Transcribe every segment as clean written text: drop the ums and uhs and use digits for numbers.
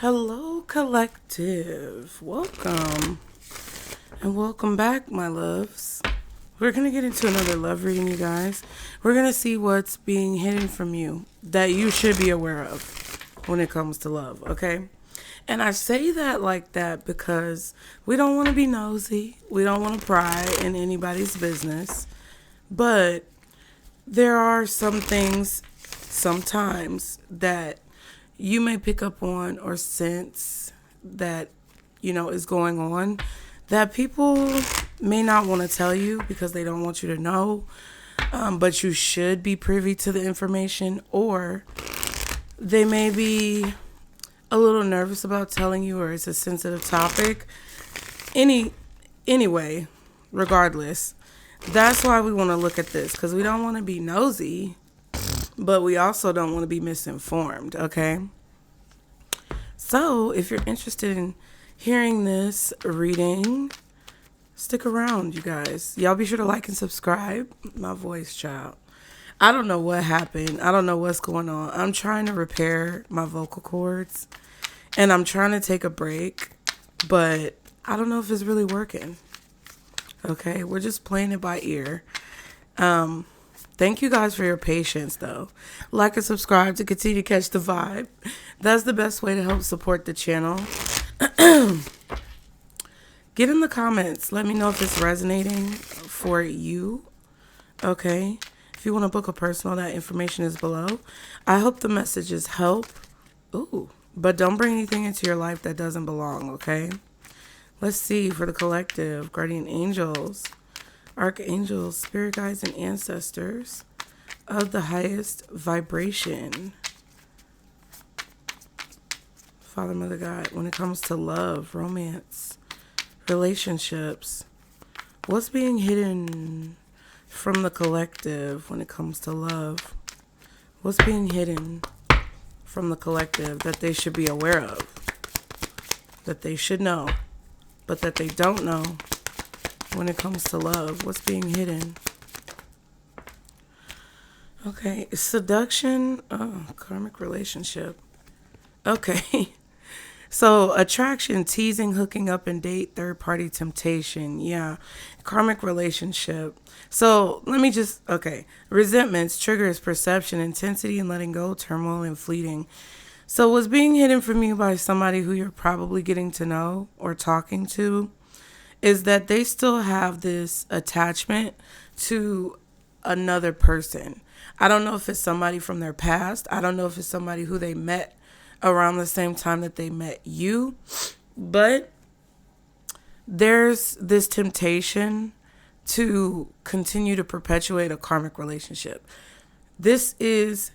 Hello, collective. Welcome. And welcome back, my loves. We're going to get into another love reading, you guys. We're going to see what's being hidden from you that you should be aware of when it comes to love, okay? And I say that like that because we don't want to be nosy. We don't want to pry in anybody's business. But there are some things sometimes that you may pick up on or sense that, is going on that people may not want to tell you because they don't want you to know, but you should be privy to the information, or they may be a little nervous about telling you, or it's a sensitive topic. Anyway, regardless, that's why we want to look at this, because we don't want to be nosy, but we also don't want to be misinformed, okay? So, if you're interested in hearing this reading, stick around, you guys. Y'all be sure to like and subscribe. My voice, child. I don't know what happened. I don't know what's going on. I'm trying to repair my vocal cords, and I'm trying to take a break, but I don't know if it's really working. Okay, we're just playing it by ear. Thank you guys for your patience, though. Like and subscribe to continue to catch the vibe. That's the best way to help support the channel. Get in the comments. Let me know if it's resonating for you. Okay. If you want to book a personal, that information is below. I hope the messages help. Ooh. But don't bring anything into your life that doesn't belong, okay? Let's see for the collective. Guardian angels, archangels, spirit guides, and ancestors of the highest vibration. Father, Mother, God, when it comes to love, romance, relationships, what's being hidden from the collective when it comes to love? What's being hidden from the collective that they should be aware of, that they should know, but that they don't know when it comes to love? What's being hidden? Okay, seduction, karmic relationship. Okay. So, attraction, teasing, hooking up, and date, third-party temptation. Yeah. Karmic relationship. So, resentments, triggers, perception, intensity, and letting go, turmoil, and fleeting. So, what's being hidden from you by somebody who you're probably getting to know or talking to is that they still have this attachment to another person. I don't know if it's somebody from their past. I don't know if it's somebody who they met around the same time that they met you, but there's this temptation to continue to perpetuate a karmic relationship. This is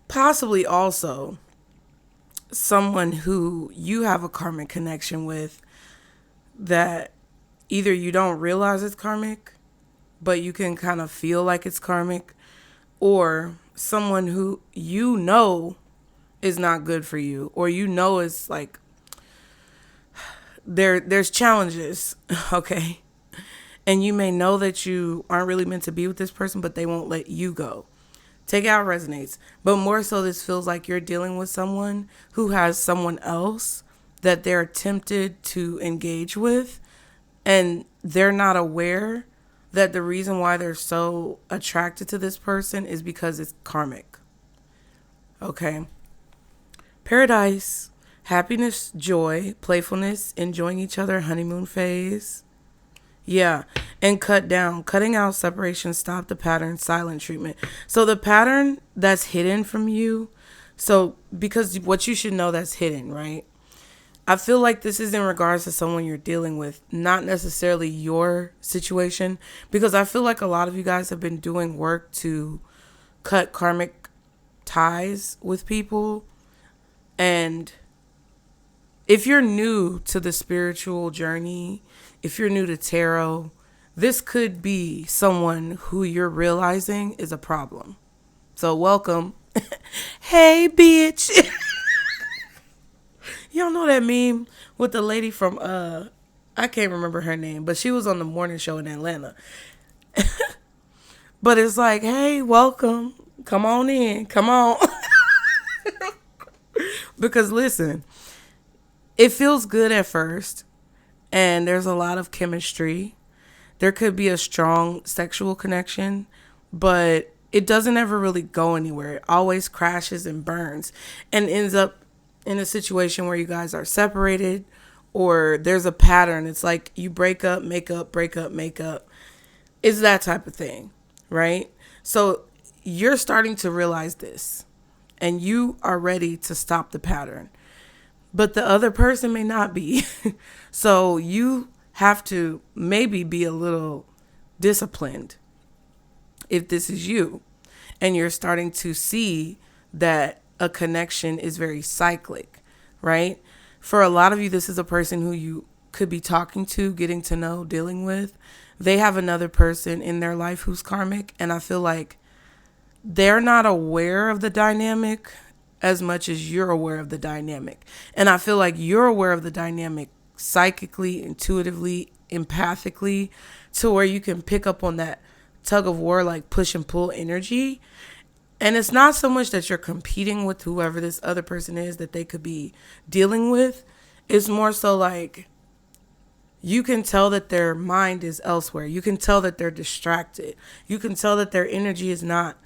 possibly also someone who you have a karmic connection with that either you don't realize it's karmic, but you can kind of feel like it's karmic, or someone who is not good for you, or is like there's challenges, okay? And you may know that you aren't really meant to be with this person, but they won't let you go. Take out resonates. But more so, this feels like you're dealing with someone who has someone else that they're tempted to engage with, and they're not aware that the reason why they're so attracted to this person is because it's karmic. Okay? Paradise, happiness, joy, playfulness, enjoying each other, honeymoon phase. Yeah. And cutting out separation, stop the pattern, silent treatment. So the pattern that's hidden from you. So because what you should know that's hidden, right? I feel like this is in regards to someone you're dealing with, not necessarily your situation, because I feel like a lot of you guys have been doing work to cut karmic ties with people. And if you're new to the spiritual journey, if you're new to tarot, this could be someone who you're realizing is a problem. So welcome. Hey, bitch. Y'all know that meme with the lady from, I can't remember her name, but she was on the morning show in Atlanta. But it's like, hey, welcome. Come on in. Come on. Because listen, it feels good at first and there's a lot of chemistry. There could be a strong sexual connection, but it doesn't ever really go anywhere. It always crashes and burns and ends up in a situation where you guys are separated or there's a pattern. It's like you break up, make up, break up, make up. It's that type of thing, right? So you're starting to realize this and you are ready to stop the pattern, but the other person may not be. So you have to maybe be a little disciplined if this is you and you're starting to see that a connection is very cyclic, right? For a lot of you, this is a person who you could be talking to, getting to know, dealing with. They have another person in their life who's karmic, and I feel like they're not aware of the dynamic as much as you're aware of the dynamic. And I feel like you're aware of the dynamic psychically, intuitively, empathically, to where you can pick up on that tug of war, like push and pull energy. And it's not so much that you're competing with whoever this other person is that they could be dealing with. It's more so like you can tell that their mind is elsewhere. You can tell that they're distracted. You can tell that their energy is not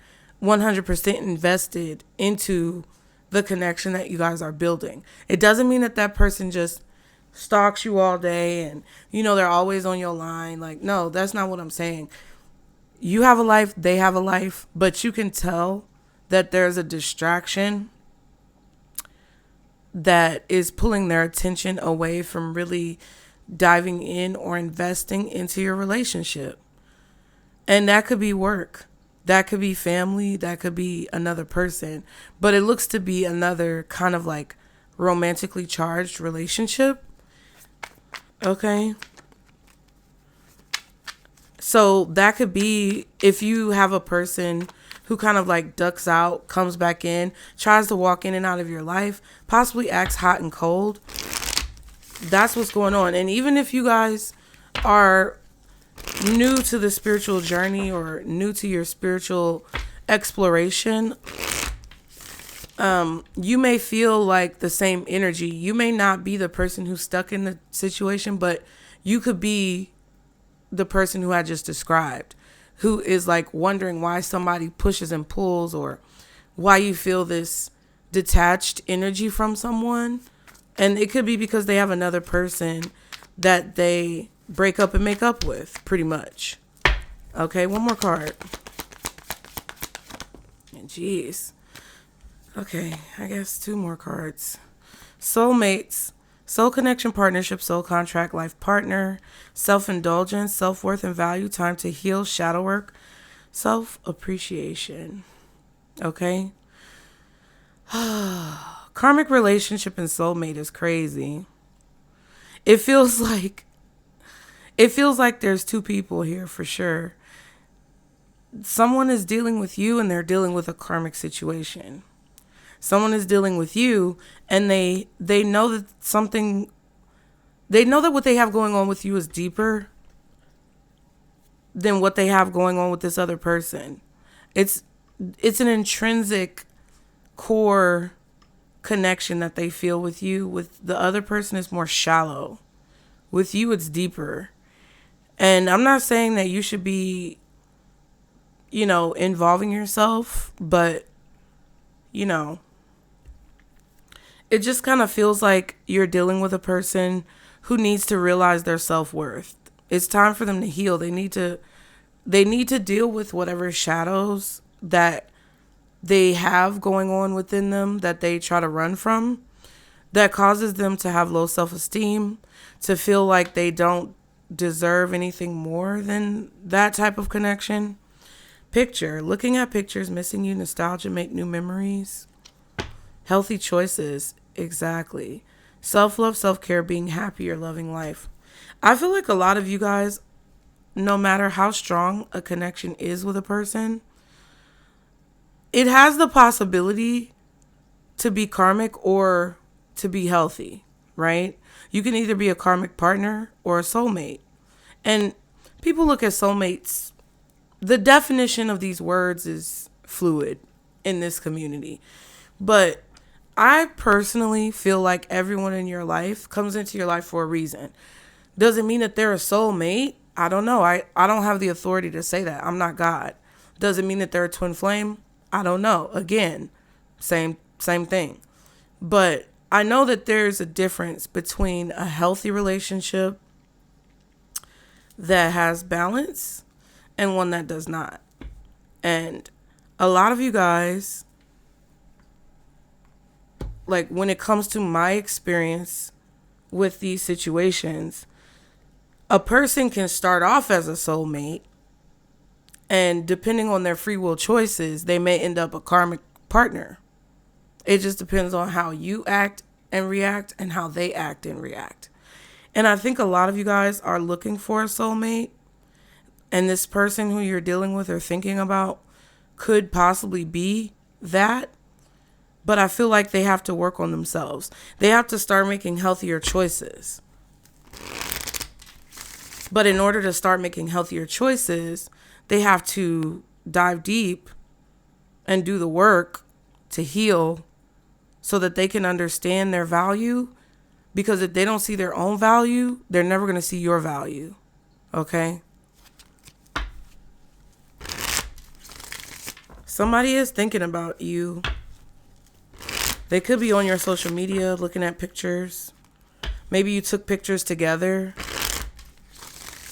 100% invested into the connection that you guys are building. It doesn't mean that that person just stalks you all day and, they're always on your line. Like, no, that's not what I'm saying. You have a life, they have a life, but you can tell that there's a distraction that is pulling their attention away from really diving in or investing into your relationship. And that could be work. That could be family. That could be another person. But it looks to be another kind of like romantically charged relationship. Okay. So that could be if you have a person who kind of like ducks out, comes back in, tries to walk in and out of your life, possibly acts hot and cold. That's what's going on. And even if you guys are new to the spiritual journey or new to your spiritual exploration, you may feel like the same energy. You may not be the person who's stuck in the situation, but you could be the person who I just described, who is like wondering why somebody pushes and pulls or why you feel this detached energy from someone. And it could be because they have another person that they break up and make up with, pretty much. Okay, one more card. Jeez. Okay, I guess two more cards. Soulmates. Soul connection, partnership, soul contract, life partner, self-indulgence, self-worth and value, time to heal, shadow work, self-appreciation. Okay? Karmic relationship and soulmate is crazy. It feels like there's two people here for sure. Someone is dealing with you and they're dealing with a karmic situation. Someone is dealing with you and they know that what they have going on with you is deeper than what they have going on with this other person. It's an intrinsic core connection that they feel with you. With the other person, it's more shallow. With you, it's deeper. And I'm not saying that you should be, involving yourself, but, it just kind of feels like you're dealing with a person who needs to realize their self-worth. It's time for them to heal. They need to deal with whatever shadows that they have going on within them that they try to run from, that causes them to have low self-esteem, to feel like they don't deserve anything more than that type of connection. Looking at pictures, missing you, nostalgia, make new memories. Healthy choices, exactly. Self-love, self-care, being happy, or loving life. I feel like a lot of you guys, no matter how strong a connection is with a person, it has the possibility to be karmic or to be healthy, right? You can either be a karmic partner or a soulmate. And people look at soulmates. The definition of these words is fluid in this community. But I personally feel like everyone in your life comes into your life for a reason. Does it mean that they're a soulmate? I don't know. I don't have the authority to say that. I'm not God. Does it mean that they're a twin flame? I don't know. Again, same thing. But I know that there's a difference between a healthy relationship that has balance and one that does not. And a lot of you guys, like when it comes to my experience with these situations, a person can start off as a soulmate, and depending on their free will choices, they may end up a karmic partner. It just depends on how you act and react and how they act and react. And I think a lot of you guys are looking for a soulmate, and this person who you're dealing with or thinking about could possibly be that. But I feel like they have to work on themselves. They have to start making healthier choices. But in order to start making healthier choices, they have to dive deep and do the work to heal so that they can understand their value. Because if they don't see their own value, they're never going to see your value. Okay? Somebody is thinking about you. They could be on your social media looking at pictures. Maybe you took pictures together.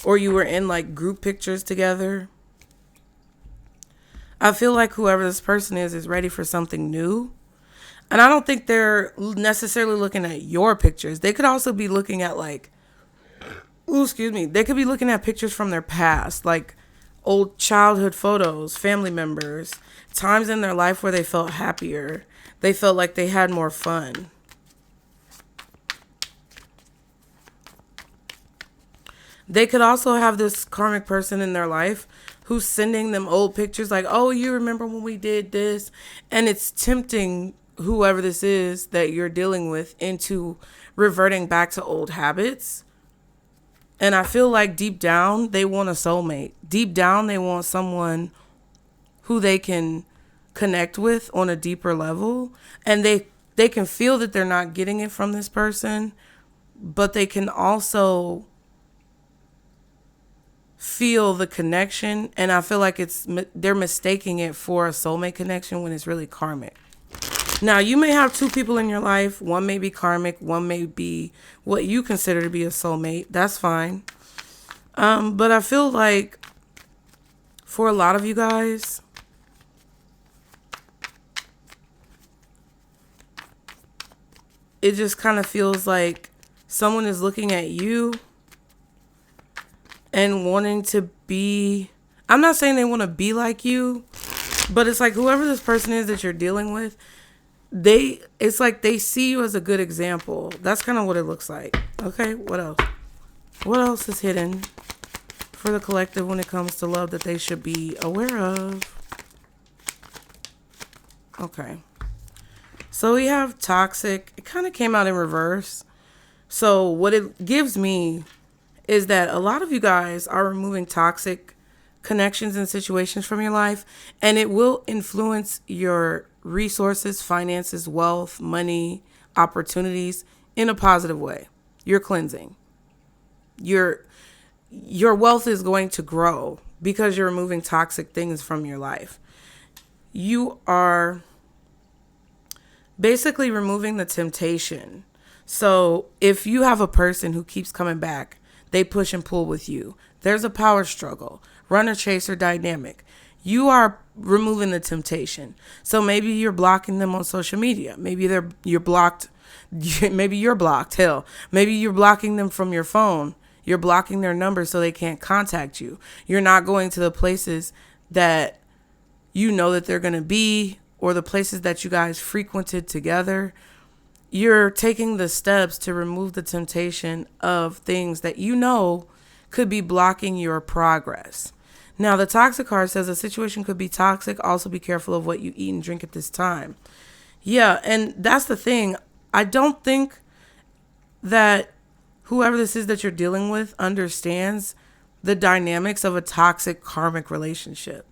Or you were in like group pictures together. I feel like whoever this person is ready for something new. And I don't think they're necessarily looking at your pictures. They could also be looking at they could be looking at pictures from their past, like old childhood photos, family members, times in their life where they felt happier. They felt like they had more fun. They could also have this karmic person in their life who's sending them old pictures like, oh, you remember when we did this? And it's tempting whoever this is that you're dealing with into reverting back to old habits. And I feel like deep down, they want a soulmate. Deep down, they want someone who they can connect with on a deeper level. And they can feel that they're not getting it from this person, but they can also feel the connection. And I feel like they're mistaking it for a soulmate connection when it's really karmic. Now, you may have two people in your life. One may be karmic. One may be what you consider to be a soulmate. That's fine. But I feel like for a lot of you guys, it just kind of feels like someone is looking at you and wanting to be, I'm not saying they want to be like you, but it's like whoever this person is that you're dealing with, it's like they see you as a good example. That's kind of what it looks like. Okay, what else? What else is hidden for the collective when it comes to love that they should be aware of? Okay. So we have toxic. It kind of came out in reverse. So what it gives me is that a lot of you guys are removing toxic connections and situations from your life, and it will influence your resources, finances, wealth, money, opportunities in a positive way. You're cleansing. Your wealth is going to grow because you're removing toxic things from your life. You are basically removing the temptation. So if you have a person who keeps coming back, they push and pull with you. There's a power struggle, runner chaser dynamic. You are removing the temptation. So maybe you're blocking them on social media. Maybe you're blocked. Maybe you're blocked. Hell, maybe you're blocking them from your phone. You're blocking their number so they can't contact you. You're not going to the places that you know that they're going to be, or the places that you guys frequented together. You're taking the steps to remove the temptation of things that you know could be blocking your progress. Now, the toxic card says a situation could be toxic. Also be careful of what you eat and drink at this time. Yeah, and that's the thing. I don't think that whoever this is that you're dealing with understands the dynamics of a toxic karmic relationship.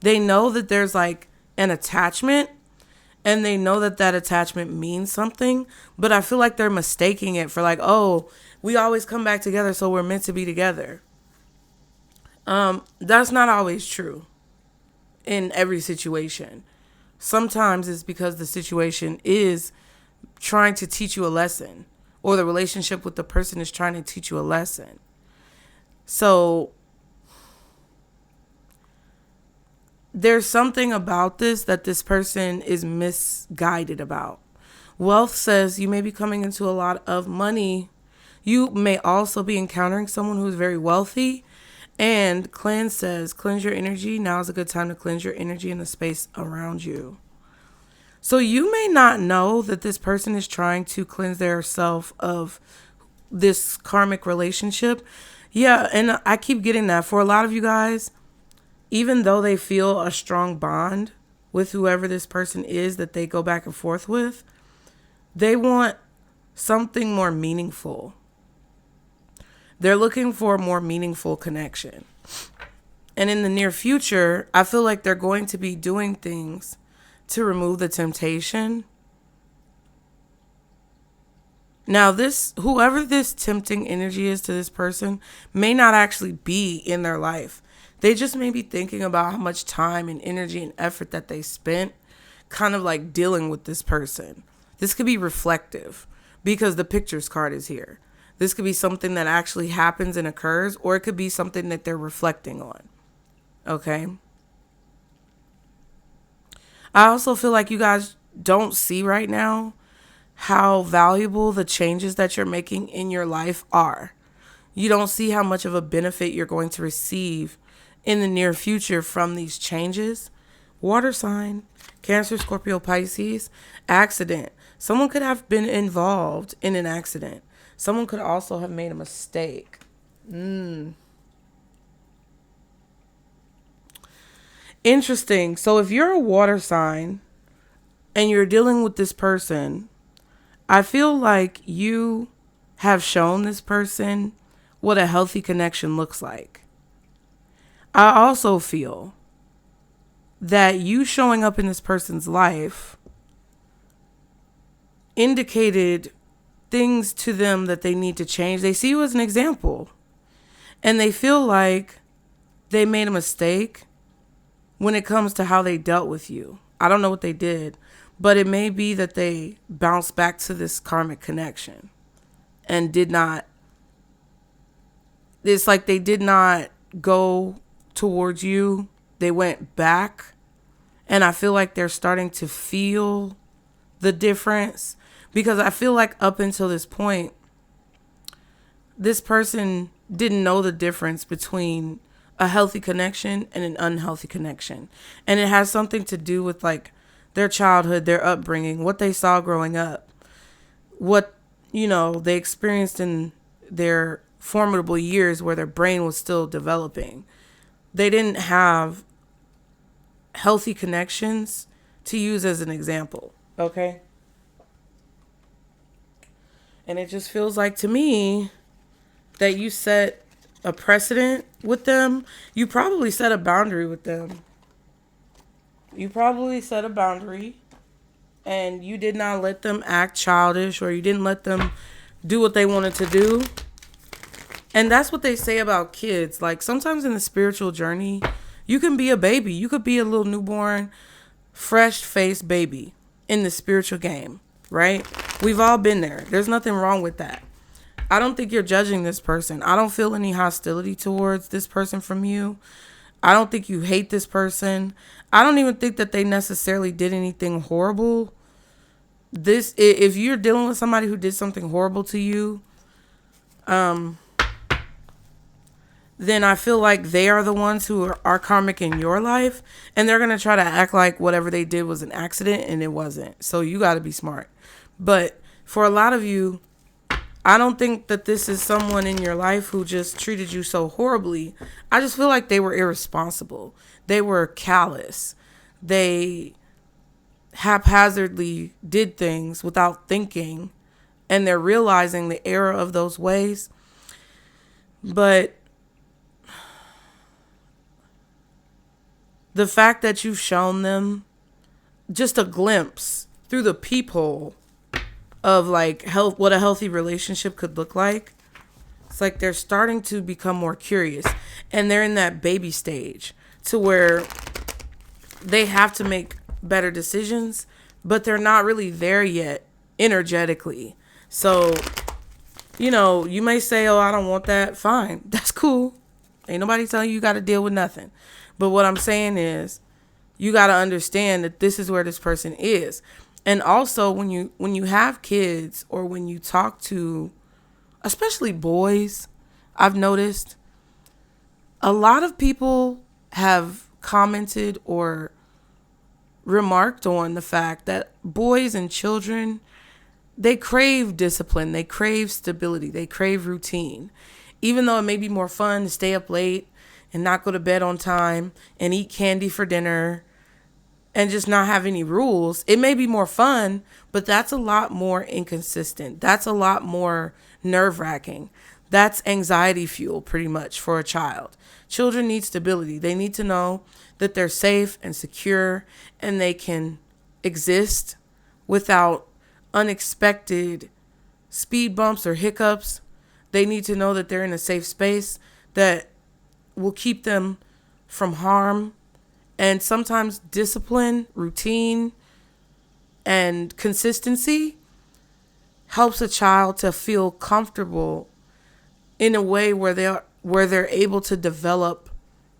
They know that there's like an attachment, and they know that that attachment means something, but I feel like they're mistaking it for like, oh, we always come back together, so we're meant to be together. That's not always true in every situation. Sometimes it's because the situation is trying to teach you a lesson, or the relationship with the person is trying to teach you a lesson. So there's something about this that this person is misguided about. Wealth says you may be coming into a lot of money. You may also be encountering someone who's very wealthy. And cleanse says, cleanse your energy. Now is a good time to cleanse your energy in the space around you. So you may not know that this person is trying to cleanse their self of this karmic relationship. Yeah, and I keep getting that. For a lot of you guys, even though they feel a strong bond with whoever this person is that they go back and forth with, they want something more meaningful. They're looking for a more meaningful connection. And in the near future, I feel like they're going to be doing things to remove the temptation. Now, whoever this tempting energy is to this person may not actually be in their life. They just may be thinking about how much time and energy and effort that they spent kind of like dealing with this person. This could be reflective because the pictures card is here. This could be something that actually happens and occurs, or it could be something that they're reflecting on. Okay? I also feel like you guys don't see right now how valuable the changes that you're making in your life are. You don't see how much of a benefit you're going to receive in the near future from these changes. Water sign, Cancer, Scorpio, Pisces, accident. Someone could have been involved in an accident. Someone could also have made a mistake. Interesting. So if you're a water sign and you're dealing with this person, I feel like you have shown this person what a healthy connection looks like. I also feel that you showing up in this person's life indicated things to them that they need to change. They see you as an example, and they feel like they made a mistake when it comes to how they dealt with you. I don't know what they did, but it may be that they bounced back to this karmic connection and it's like they did not go towards you. They went back, and I feel like they're starting to feel the difference. Because I feel like up until this point, this person didn't know the difference between a healthy connection and an unhealthy connection. And it has something to do with like their childhood, their upbringing, what they saw growing up, what, they experienced in their formidable years where their brain was still developing. They didn't have healthy connections to use as an example. Okay? And it just feels like to me that you set a precedent with them. You probably set a boundary with them. You probably set a boundary and you did not let them act childish, or you didn't let them do what they wanted to do. And that's what they say about kids. Like sometimes in the spiritual journey, you can be a baby. You could be a little newborn, fresh-faced baby in the spiritual game. Right? We've all been there. There's nothing wrong with that. I don't think you're judging this person. I don't feel any hostility towards this person from you. I don't think you hate this person. I don't even think that they necessarily did anything horrible. If you're dealing with somebody who did something horrible to you, then I feel like they are the ones who are karmic in your life, and they're going to try to act like whatever they did was an accident, and it wasn't. So you got to be smart. But for a lot of you, I don't think that this is someone in your life who just treated you so horribly. I just feel like they were irresponsible. They were callous. They haphazardly did things without thinking, and they're realizing the error of those ways. But the fact that you've shown them just a glimpse through the peephole of like what a healthy relationship could look like. It's like they're starting to become more curious, and they're in that baby stage to where they have to make better decisions, but they're not really there yet energetically. So, you may say, oh, I don't want that. Fine. That's cool. Ain't nobody telling you got to deal with nothing. But what I'm saying is you got to understand that this is where this person is. And also when you have kids, or when you talk to, especially boys, I've noticed a lot of people have commented or remarked on the fact that boys and children, they crave discipline, they crave stability, they crave routine. Even though it may be more fun to stay up late and not go to bed on time and eat candy for dinner and just not have any rules, it may be more fun, but that's a lot more inconsistent. That's a lot more nerve-wracking. That's anxiety fuel pretty much for a child. Children need stability. They need to know that they're safe and secure and they can exist without unexpected speed bumps or hiccups. They need to know that they're in a safe space that will keep them from harm. And sometimes discipline, routine, and consistency helps a child to feel comfortable in a way where they're able to develop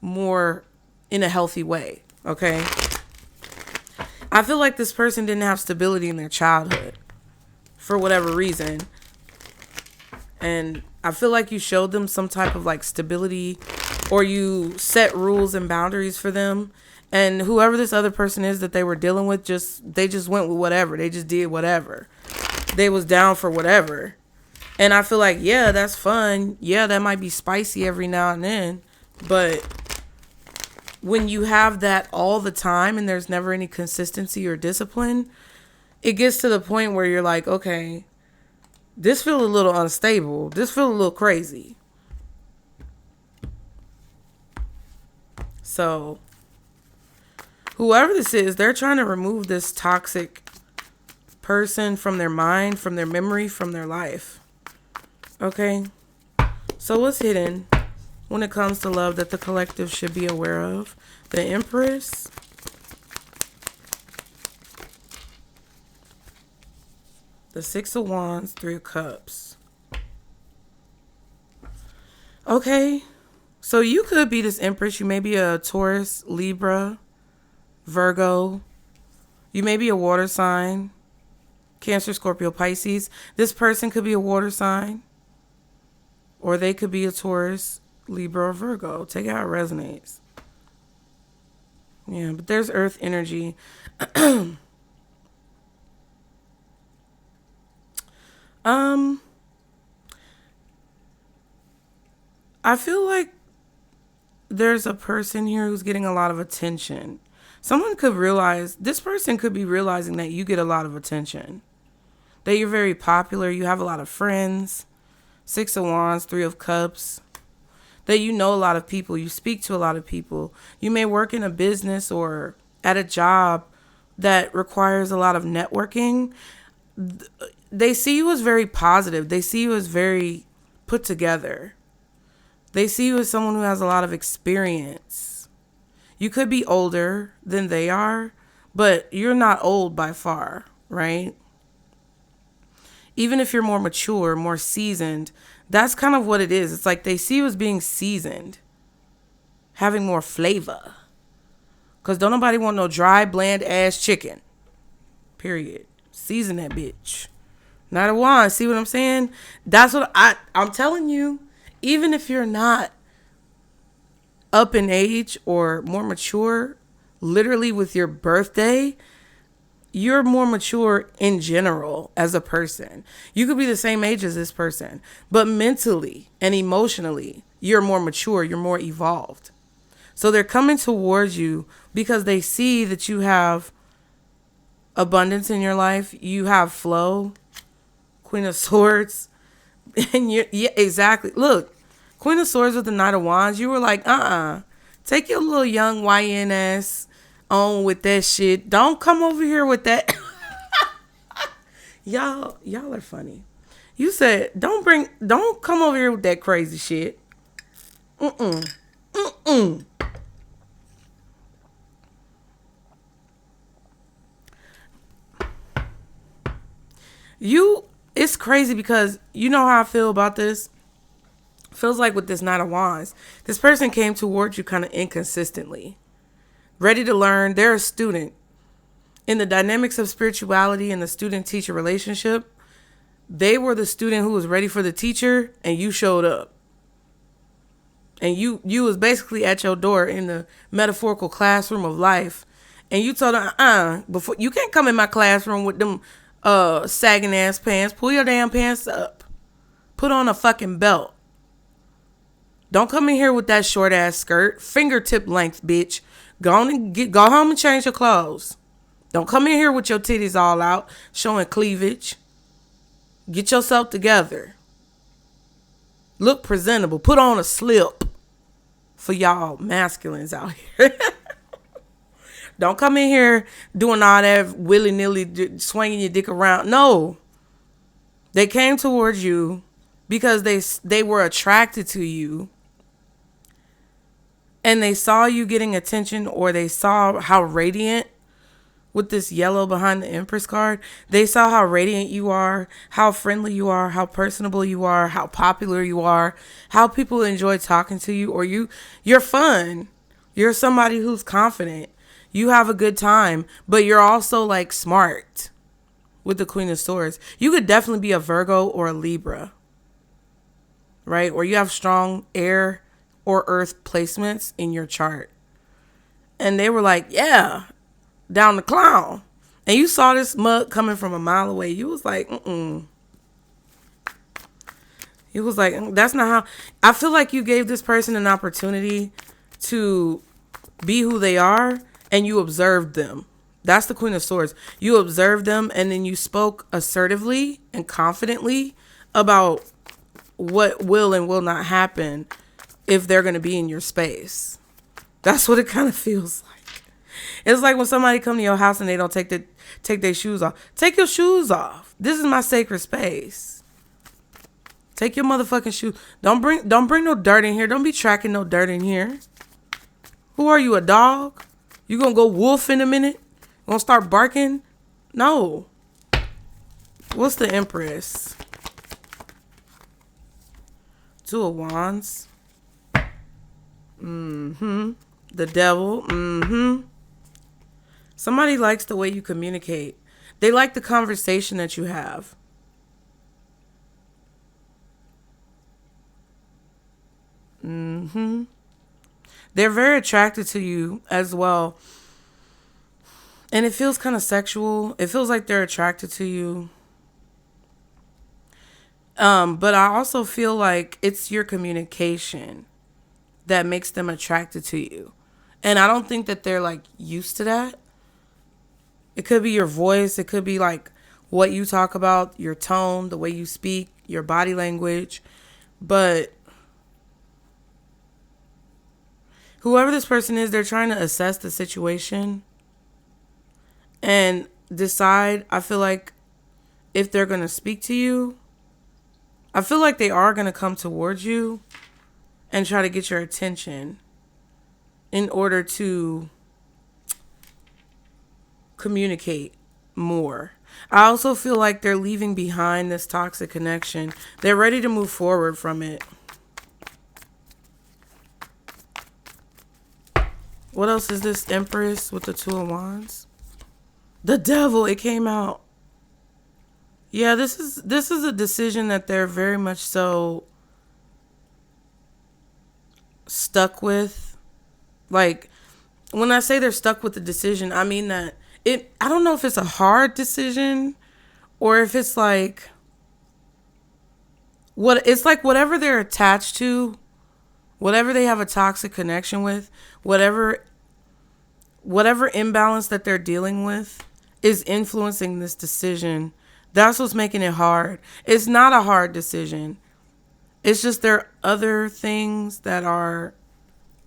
more in a healthy way. Okay? I feel like this person didn't have stability in their childhood for whatever reason. And I feel like you showed them some type of like stability, or you set rules and boundaries for them. And whoever this other person is that they were dealing with, they just went with whatever. They just did whatever. They was down for whatever. And I feel like, yeah, that's fun. Yeah, that might be spicy every now and then. But when you have that all the time and there's never any consistency or discipline, it gets to the point where you're like, okay, this feels a little unstable. This feels a little crazy. So whoever this is, they're trying to remove this toxic person from their mind, from their memory, from their life. Okay? So what's hidden when it comes to love that the collective should be aware of? The Empress. The Six of Wands, Three of Cups. Okay. So you could be this Empress. You may be a Taurus, Libra, Virgo. You may be a water sign. Cancer, Scorpio, Pisces. This person could be a water sign. Or they could be a Taurus, Libra, or Virgo. Take it how it resonates. Yeah, but there's earth energy. I feel like there's a person here who's getting a lot of attention. This person could be realizing that you get a lot of attention. That you're very popular, you have a lot of friends. Six of Wands, Three of Cups. That you know a lot of people, you speak to a lot of people. You may work in a business or at a job that requires a lot of networking. They see you as very positive. They see you as very put together. They see you as someone who has a lot of experience. You could be older than they are, but you're not old by far, right? Even if you're more mature, more seasoned, that's kind of what it is. It's like they see you as being seasoned, having more flavor. Because don't nobody want no dry, bland ass chicken. Period. Season that bitch. Not a wand. See what I'm saying? That's what I'm telling you. Even if you're not up in age or more mature, literally with your birthday, you're more mature in general as a person. You could be the same age as this person, but mentally and emotionally, you're more mature, you're more evolved. So they're coming towards you because they see that you have abundance in your life. You have flow. Queen of Swords. And yeah, exactly. Look, Queen of Swords with the Knight of Wands, you were like, take your little young YN ass on with that shit. Don't come over here with that. Y'all are funny. You said don't come over here with that crazy shit. It's crazy because you know how I feel about this? Feels like with this Knight of Wands, this person came towards you kind of inconsistently. Ready to learn. They're a student. In the dynamics of spirituality and the student-teacher relationship, they were the student who was ready for the teacher, and you showed up. And you was basically at your door in the metaphorical classroom of life, and you told them, before you can't come in my classroom with them sagging ass pants. Pull your damn pants up. Put on a fucking belt. Don't come in here with that short ass skirt, fingertip length, bitch. Go home and change your clothes. Don't come in here with your titties all out, showing cleavage. Get yourself together. Look presentable. Put on a slip for y'all masculines out here. Don't come in here doing all that willy-nilly swinging your dick around. No. They came towards you because they were attracted to you. And they saw you getting attention, or they saw how radiant, with this yellow behind the Empress card, they saw how radiant you are, how friendly you are, how personable you are, how popular you are, how people enjoy talking to you, or you're fun. You're somebody who's confident. You have a good time, but you're also like smart with the Queen of Swords. You could definitely be a Virgo or a Libra, right? Or you have strong air or earth placements in your chart. And they were like, yeah, down the clown. And you saw this mug coming from a mile away. You was like, It was like, that's not how. I feel like you gave this person an opportunity to be who they are, and you observed them. That's the Queen of Swords. You observed them, and then you spoke assertively and confidently about what will and will not happen if they're going to be in your space. That's what it kind of feels like. It's like when somebody come to your house and they don't take their shoes off. Take your shoes off. This is my sacred space. Take your motherfucking shoes. Don't bring no dirt in here. Don't be tracking no dirt in here. Who are you, a dog? You gonna go wolf in a minute? Gonna start barking? No. What's the Empress? Two of Wands. The Devil. Somebody likes the way you communicate. They like the conversation that you have. They're very attracted to you as well. And it feels kind of sexual. It feels like they're attracted to you. But I also feel like it's your communication that makes them attracted to you. And I don't think that they're like used to that. It could be your voice. It could be like what you talk about, your tone, the way you speak, your body language. But whoever this person is, they're trying to assess the situation and decide, I feel like, if they're going to speak to you. I feel like they are going to come towards you and try to get your attention in order to communicate more. I also feel like they're leaving behind this toxic connection. They're ready to move forward from it. What else is this Empress with the Two of Wands? The Devil, it came out. Yeah, this is a decision that they're very much so stuck with. Like, when I say they're stuck with the decision, I mean that I don't know if it's a hard decision or if it's like whatever they're attached to, whatever they have a toxic connection with, whatever imbalance that they're dealing with is influencing this decision. That's what's making it hard. It's not a hard decision. It's just there are other things that are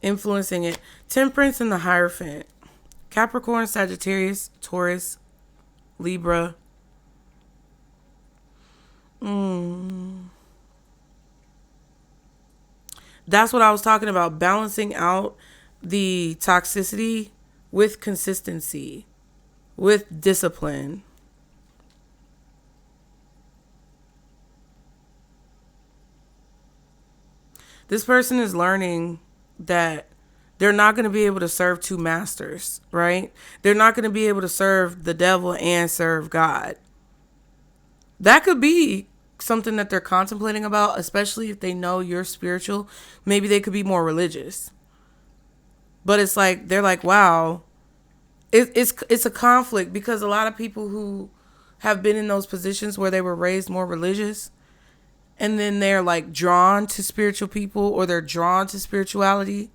influencing it. Temperance and the Hierophant. Capricorn, Sagittarius, Taurus, Libra. That's what I was talking about. Balancing out the toxicity with consistency, with discipline. This person is learning that they're not going to be able to serve two masters, right? They're not going to be able to serve the devil and serve God. That could be something that they're contemplating about, especially if they know you're spiritual. Maybe they could be more religious. But it's like, they're like, wow, it's a conflict, because a lot of people who have been in those positions where they were raised more religious, and then they're like drawn to spiritual people, or they're drawn to spirituality,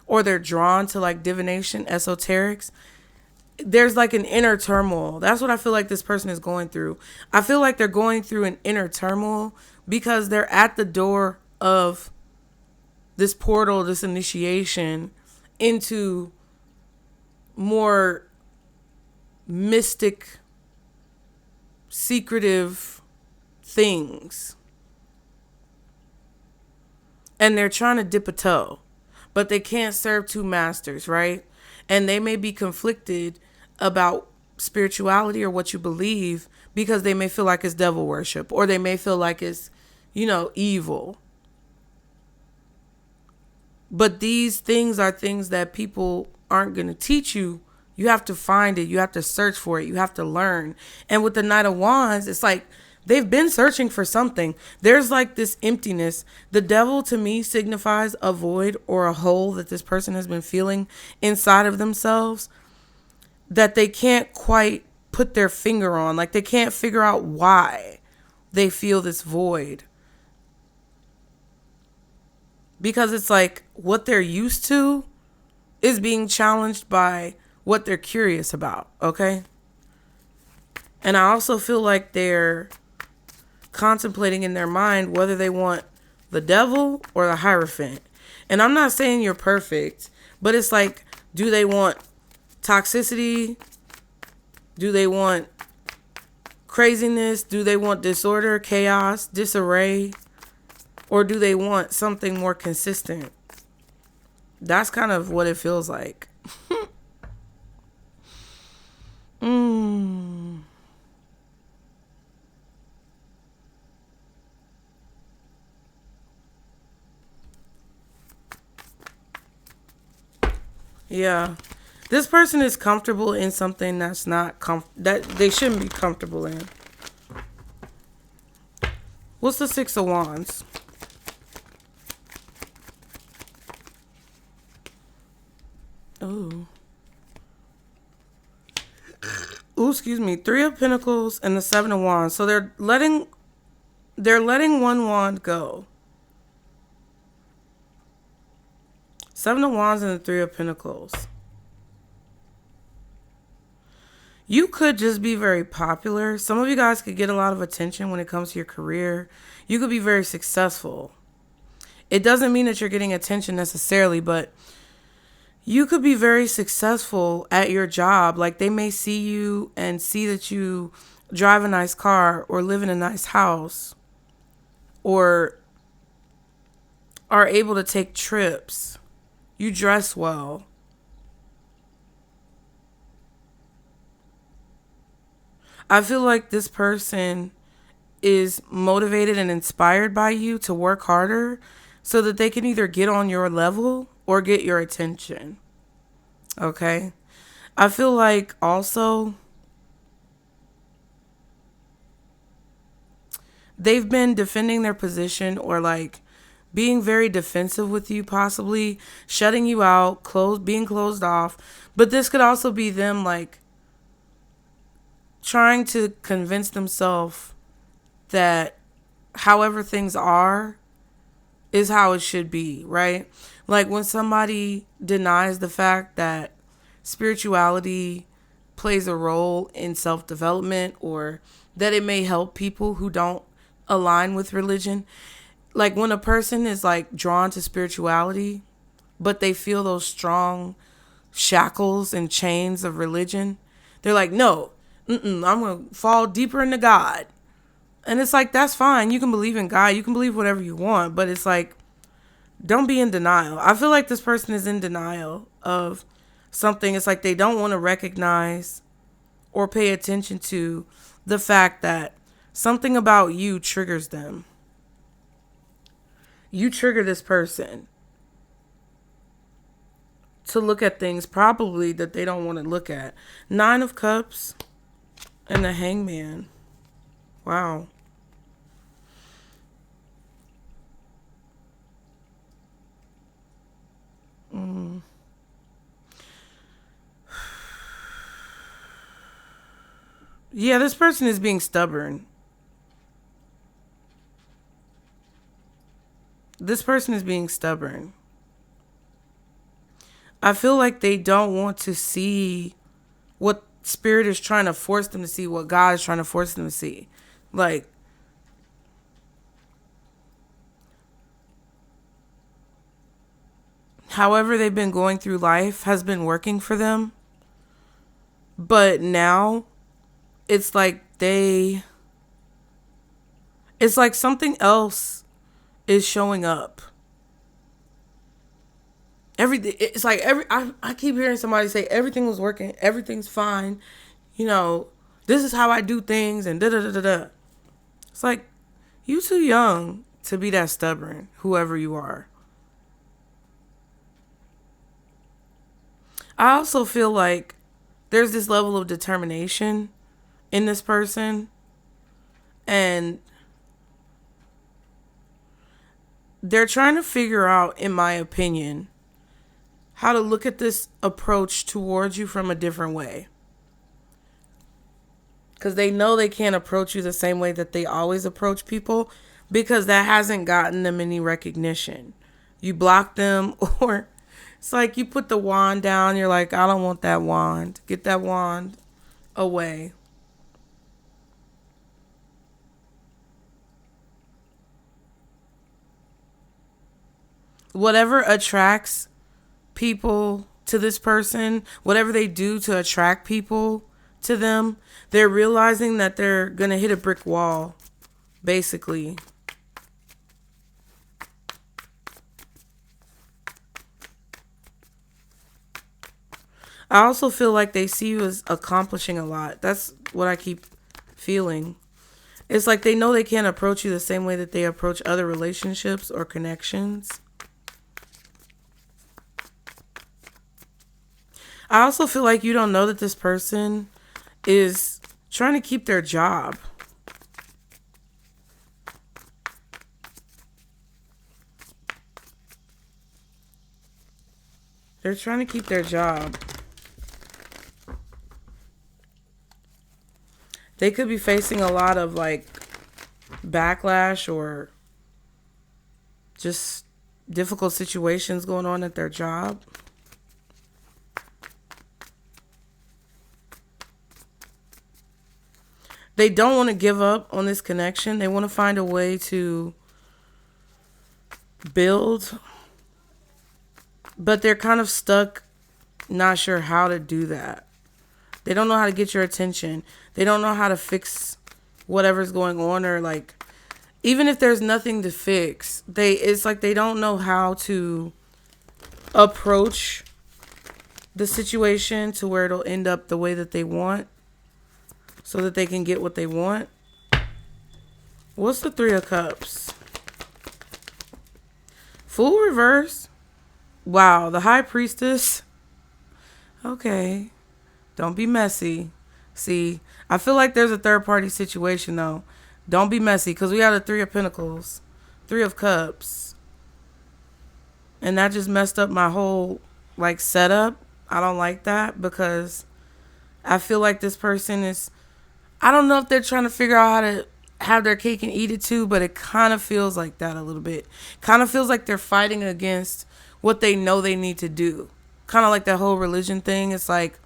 or they're drawn to like divination, esoterics. There's like an inner turmoil. That's what I feel like this person is going through. I feel like they're going through an inner turmoil because they're at the door of this portal, this initiation into more mystic, secretive things. And they're trying to dip a toe, but they can't serve two masters, right? And they may be conflicted about spirituality or what you believe, because they may feel like it's devil worship, or they may feel like it's, evil. But these things are things that people aren't going to teach you. You have to find it. You have to search for it. You have to learn. And with the Knight of Wands, it's like they've been searching for something. There's like this emptiness. The devil to me signifies a void or a hole that this person has been feeling inside of themselves that they can't quite put their finger on. Like they can't figure out why they feel this void. Because it's like what they're used to is being challenged by what they're curious about, okay? And I also feel like they're contemplating in their mind whether they want the devil or the Hierophant. And I'm not saying you're perfect, but it's like, do they want toxicity? Do they want craziness? Do they want disorder, chaos, disarray? Or do they want something more consistent? That's kind of what it feels like. Yeah. This person is comfortable in something that's not that they shouldn't be comfortable in. What's the Six of Wands? Ooh, excuse me. Three of Pentacles and the Seven of Wands. So they're letting one wand go. Seven of Wands and the Three of Pentacles. You could just be very popular. Some of you guys could get a lot of attention when it comes to your career. You could be very successful. It doesn't mean that you're getting attention necessarily, but you could be very successful at your job. Like they may see you and see that you drive a nice car or live in a nice house or are able to take trips. You dress well. I feel like this person is motivated and inspired by you to work harder so that they can either get on your level or get your attention. Okay? I feel like also they've been defending their position or like being very defensive with you, possibly shutting you out, being closed off. But this could also be them like trying to convince themselves that however things are is how it should be, right? Like when somebody denies the fact that spirituality plays a role in self-development or that it may help people who don't align with religion. Like when a person is like drawn to spirituality, but they feel those strong shackles and chains of religion. They're like, no, I'm going to fall deeper into God. And it's like, that's fine. You can believe in God. You can believe whatever you want. But it's like, don't be in denial. I feel like this person is in denial of something. It's like they don't want to recognize or pay attention to the fact that something about you triggers them. You trigger this person to look at things probably that they don't want to look at. 9 of Cups and the Hangman. Wow. Yeah, this person is being stubborn. This person is being stubborn. I feel like they don't want to see what Spirit is trying to force them to see, what God is trying to force them to see. Like, however they've been going through life has been working for them. But now it's like it's like something else is showing up. It's like I keep hearing somebody say everything was working, everything's fine, this is how I do things, and da da da da da. It's like, you too young to be that stubborn, whoever you are. I also feel like there's this level of determination in this person, and they're trying to figure out, in my opinion, how to look at this approach towards you from a different way. Because they know they can't approach you the same way that they always approach people, because that hasn't gotten them any recognition. You block them, or it's like you put the wand down, you're like, I don't want that wand. Get that wand away. Whatever attracts people to this person, whatever they do to attract people to them, they're realizing that they're going to hit a brick wall, basically. I also feel like they see you as accomplishing a lot. That's what I keep feeling. It's like they know they can't approach you the same way that they approach other relationships or connections. I also feel like you don't know that this person is trying to keep their job. They're trying to keep their job. They could be facing a lot of like backlash or just difficult situations going on at their job. They don't want to give up on this connection. They want to find a way to build, but they're kind of stuck, not sure how to do that. They don't know how to get your attention. They don't know how to fix whatever's going on, or like, even if there's nothing to fix, it's like they don't know how to approach the situation to where it'll end up the way that they want, so that they can get what they want. What's the 3 of Cups? Fool reverse. Wow, the High Priestess. Okay. Don't be messy. See, I feel like there's a third party situation though. Don't be messy, because we got a 3 of Pentacles, 3 of Cups. And that just messed up my whole like setup. I don't like that, because I feel like this person is, I don't know if they're trying to figure out how to have their cake and eat it too, but it kind of feels like that a little bit. Kind of feels like they're fighting against what they know they need to do. Kind of like that whole religion thing. It's like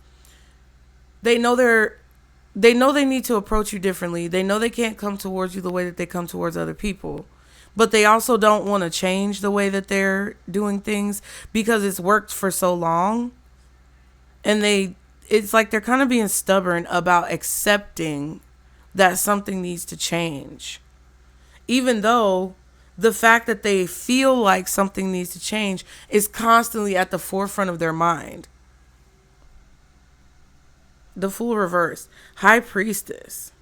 they know they need to approach you differently. They know they can't come towards you the way that they come towards other people. But they also don't want to change the way that they're doing things, because it's worked for so long. And it's like they're kind of being stubborn about accepting that something needs to change. Even though the fact that they feel like something needs to change is constantly at the forefront of their mind. The Fool reverse. High Priestess.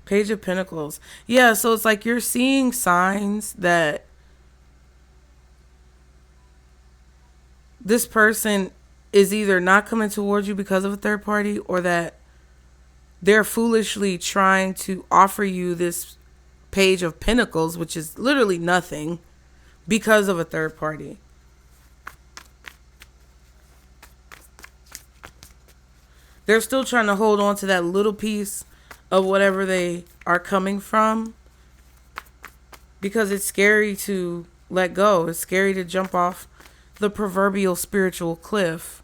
Page of Pentacles. Yeah, so it's like you're seeing signs that this person is either not coming towards you because of a third party, or that they're foolishly trying to offer you this Page of Pentacles, which is literally nothing, because of a third party. They're still trying to hold on to that little piece of whatever they are coming from, because it's scary to let go. It's scary to jump off the proverbial spiritual cliff.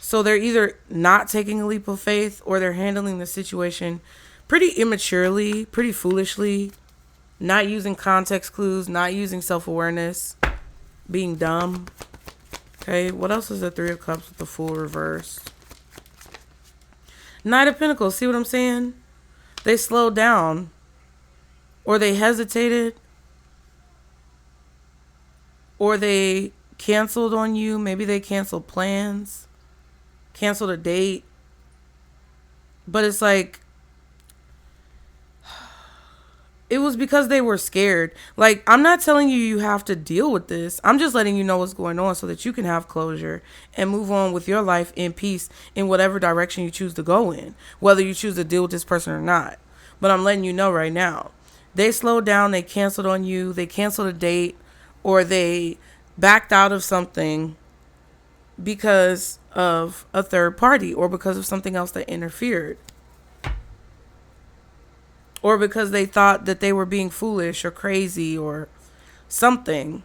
So they're either not taking a leap of faith, or they're handling the situation pretty immaturely, pretty foolishly, not using context clues, not using self-awareness, being dumb. Okay, what else is the Three of Cups with the Fool reversed? Knight of Pentacles, see what I'm saying? They slowed down, or they hesitated, or they canceled on you. Maybe they canceled plans, canceled a date. But it's like, it was because they were scared. Like, I'm not telling you you have to deal with this. I'm just letting you know what's going on so that you can have closure and move on with your life in peace in whatever direction you choose to go in, whether you choose to deal with this person or not. But I'm letting you know right now, they slowed down, they canceled on you, they canceled a date, or they backed out of something because of a third party, or because of something else that interfered, or because they thought that they were being foolish or crazy or something.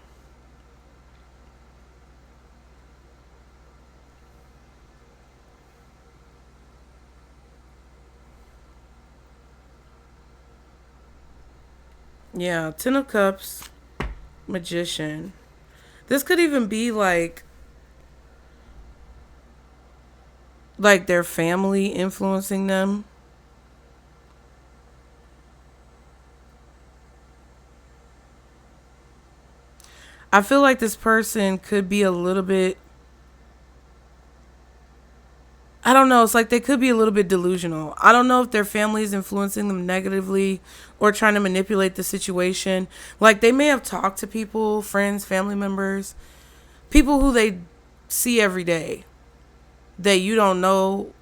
Yeah, Ten of Cups, Magician. This could even be like their family influencing them. I feel like this person could be a little bit, I don't know, it's like they could be a little bit delusional. I don't know if their family is influencing them negatively or trying to manipulate the situation. Like, they may have talked to people, friends, family members, people who they see every day that you don't know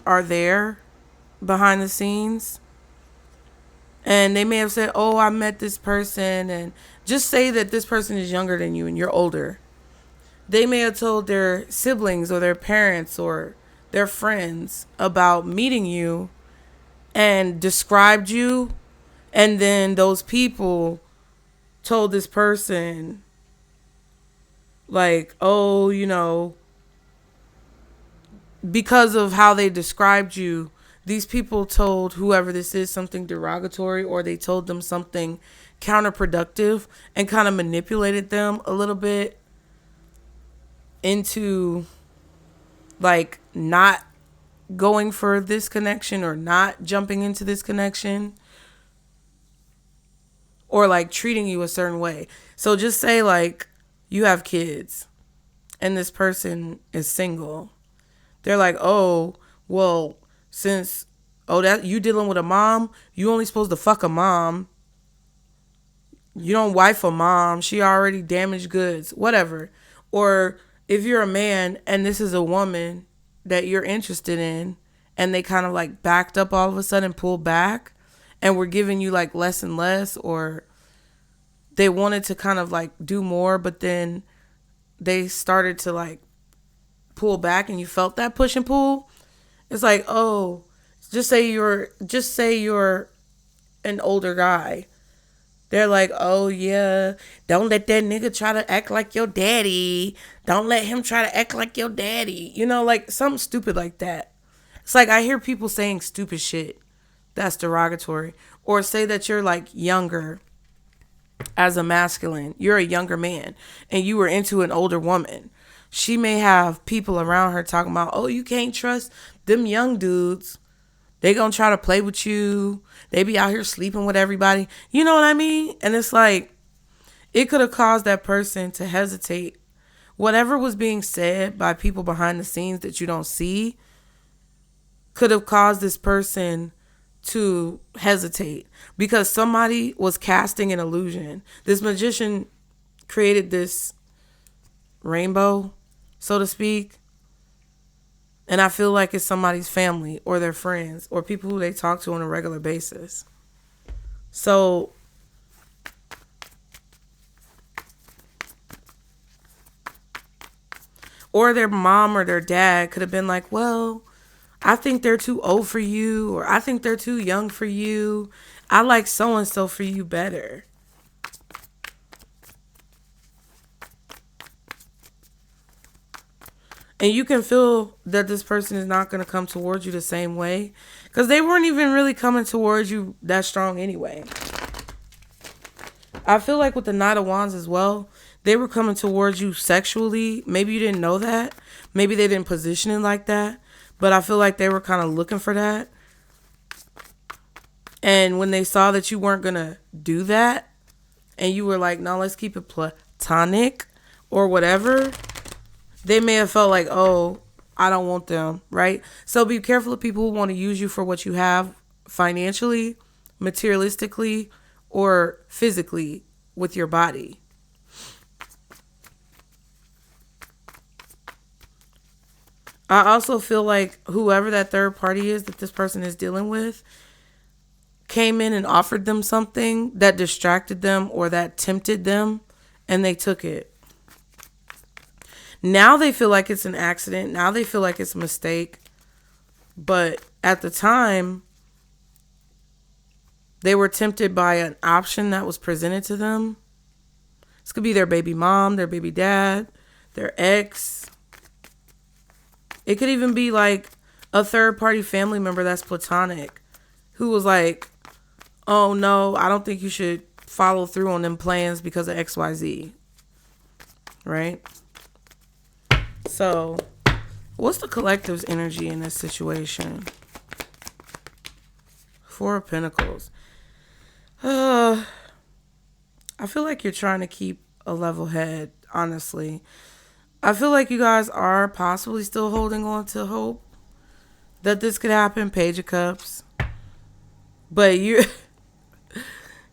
are there behind the scenes. And they may have said, oh, I met this person, and just say that this person is younger than you and you're older. They may have told their siblings or their parents or their friends about meeting you and described you. And then those people told this person, like, oh, you know, because of how they described you, these people told whoever this is something derogatory, or they told them something counterproductive and kind of manipulated them a little bit into like not going for this connection, or not jumping into this connection, or like treating you a certain way. So just say like you have kids and this person is single. They're like, oh, well, since, oh, that you dealing with a mom, you only supposed to fuck a mom. You don't wife a mom. She already damaged goods, whatever. Or if you're a man and this is a woman that you're interested in, and they kind of like backed up all of a sudden, pulled back, and were giving you like less and less, or they wanted to kind of like do more, but then they started to like pull back and you felt that push and pull. It's like, oh, just say you're an older guy. They're like, oh yeah, don't let that nigga try to act like your daddy. Don't let him try to act like your daddy. You know, like something stupid like that. It's like I hear people saying stupid shit that's derogatory. Or say that you're like younger as a masculine, you're a younger man, and you were into an older woman. She may have people around her talking about, oh, you can't trust them young dudes. They gonna try to play with you. They be out here sleeping with everybody. You know what I mean? And it's like, it could have caused that person to hesitate. Whatever was being said by people behind the scenes that you don't see could have caused this person to hesitate because somebody was casting an illusion. This magician created this rainbow, so to speak. And I feel like it's somebody's family or their friends or people who they talk to on a regular basis. So or their mom or their dad could have been like, well, I think they're too old for you, or I think they're too young for you. I like so-and-so for you better. And you can feel that this person is not going to come towards you the same way because they weren't even really coming towards you that strong anyway. I feel like with the Knight of Wands as well, they were coming towards you sexually. Maybe you didn't know that. Maybe they didn't position it like that. But I feel like they were kind of looking for that. And when they saw that you weren't going to do that, and you were like, no, let's keep it platonic or whatever, they may have felt like, oh, I don't want them, right? So be careful of people who want to use you for what you have financially, materialistically, or physically with your body. I also feel like whoever that third party is that this person is dealing with came in and offered them something that distracted them or that tempted them, and they took it. Now they feel like it's an accident. Now they feel like it's a mistake. But at the time, they were tempted by an option that was presented to them. This could be their baby mom, their baby dad, their ex. It could even be like a third party family member that's platonic who was like, oh no, I don't think you should follow through on them plans because of XYZ. Right? So, what's the collective's energy in this situation? Four of Pentacles. I feel like you're trying to keep a level head, honestly. I feel like you guys are possibly still holding on to hope that this could happen. Page of Cups. But you,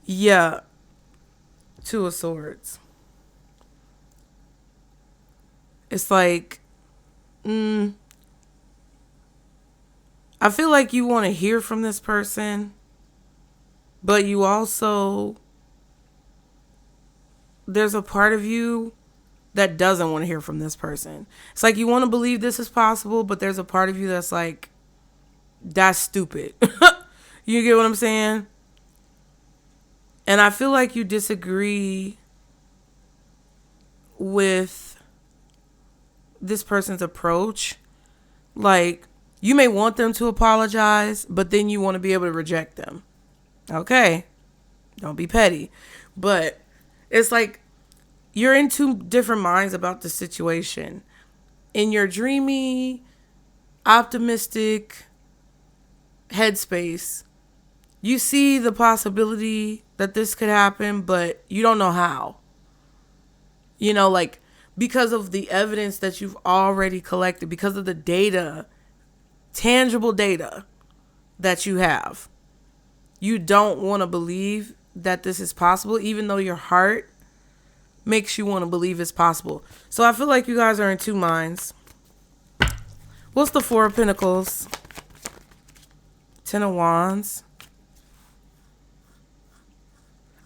yeah, Two of Swords. It's like, I feel like you want to hear from this person, but you also, there's a part of you that doesn't want to hear from this person. It's like you want to believe this is possible, but there's a part of you that's like, that's stupid. You get what I'm saying? And I feel like you disagree with this person's approach. Like, you may want them to apologize, but then you want to be able to reject them. Okay, don't be petty. But it's like you're in two different minds about the situation. In your dreamy, optimistic headspace, you see the possibility that this could happen, but you don't know how. You know, like, because of the evidence that you've already collected, because of the data, tangible data that you have, you don't want to believe that this is possible, even though your heart makes you want to believe it's possible. So I feel like you guys are in two minds. What's the Four of Pentacles? Ten of Wands.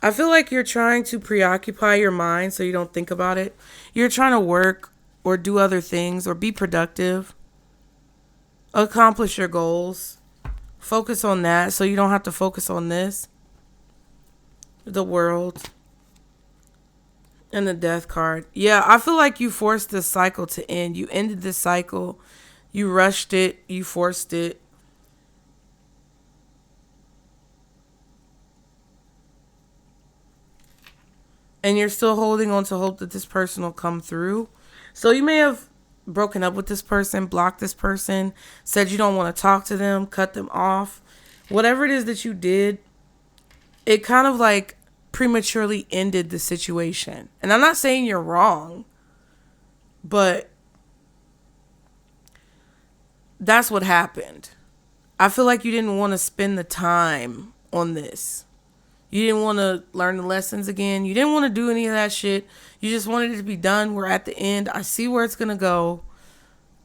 I feel like you're trying to preoccupy your mind so you don't think about it. You're trying to work or do other things or be productive. Accomplish your goals. Focus on that so you don't have to focus on this. The World. And the Death card. Yeah, I feel like you forced this cycle to end. You ended this cycle. You rushed it. You forced it. And you're still holding on to hope that this person will come through. So you may have broken up with this person, blocked this person, said you don't want to talk to them, cut them off. Whatever it is that you did, it kind of like prematurely ended the situation. And I'm not saying you're wrong, but that's what happened. I feel like you didn't want to spend the time on this. You didn't want to learn the lessons again. You didn't want to do any of that shit. You just wanted it to be done. We're at the end. I see where it's going to go.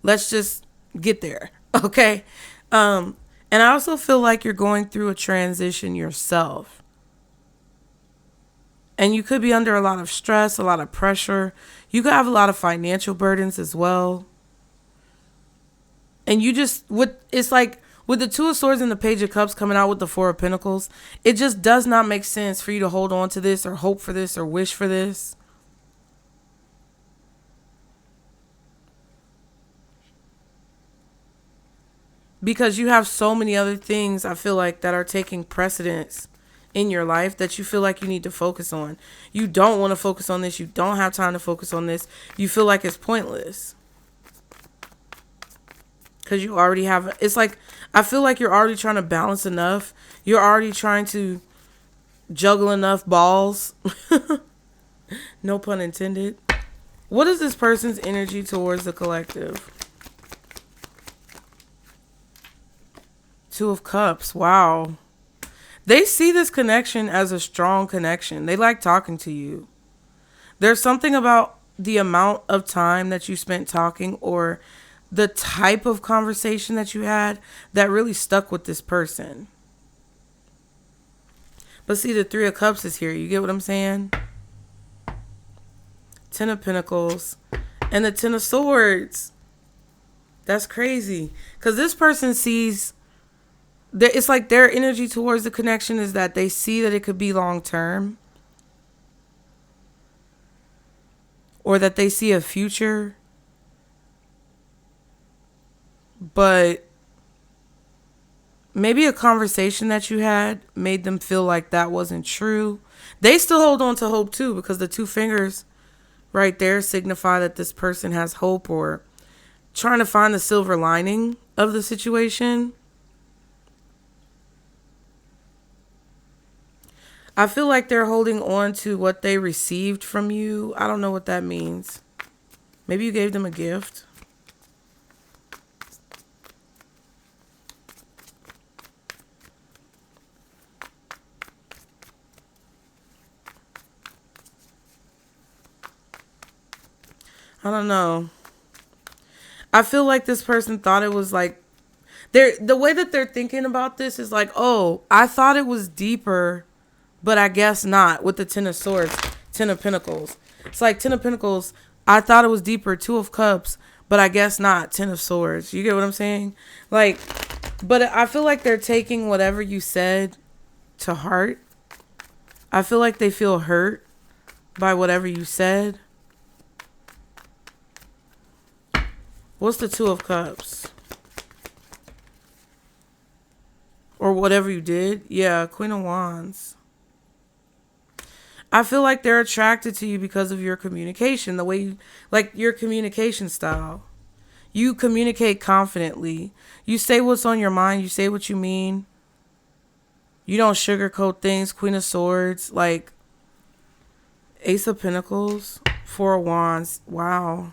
Let's just get there. Okay? And I also feel like you're going through a transition yourself. And you could be under a lot of stress, a lot of pressure. You could have a lot of financial burdens as well. And you just, it's like, with the Two of Swords and the Page of Cups coming out with the Four of Pentacles, it just does not make sense for you to hold on to this or hope for this or wish for this. Because you have so many other things, I feel like, that are taking precedence in your life that you feel like you need to focus on. You don't want to focus on this. You don't have time to focus on this. You feel like it's pointless. Because you already have, it's like, I feel like you're already trying to balance enough. You're already trying to juggle enough balls. No pun intended. What is this person's energy towards the collective? Two of Cups. Wow. They see this connection as a strong connection. They like talking to you. There's something about the amount of time that you spent talking, or the type of conversation that you had, that really stuck with this person. But see, the Three of Cups is here. You get what I'm saying? Ten of Pentacles and the Ten of Swords. That's crazy. Because this person sees, it's like their energy towards the connection is that they see that it could be long term. Or that they see a future. But maybe a conversation that you had made them feel like that wasn't true. They still hold on to hope too, because the two fingers right there signify that this person has hope, or trying to find the silver lining of the situation. I feel like they're holding on to what they received from you. I don't know what that means. Maybe you gave them a gift. I don't know. I feel like this person thought it was like, the way that they're thinking about this is like, oh, I thought it was deeper, but I guess not, with the Ten of Swords, Ten of Pentacles. It's like Ten of Pentacles, I thought it was deeper, Two of Cups, but I guess not, Ten of Swords. You get what I'm saying? Like, but I feel like they're taking whatever you said to heart. I feel like they feel hurt by whatever you said. What's the Two of Cups? Or whatever you did. Yeah, Queen of Wands. I feel like they're attracted to you because of your communication. The way you, like your communication style. You communicate confidently. You say what's on your mind. You say what you mean. You don't sugarcoat things. Queen of Swords. Like Ace of Pentacles. Four of Wands. Wow.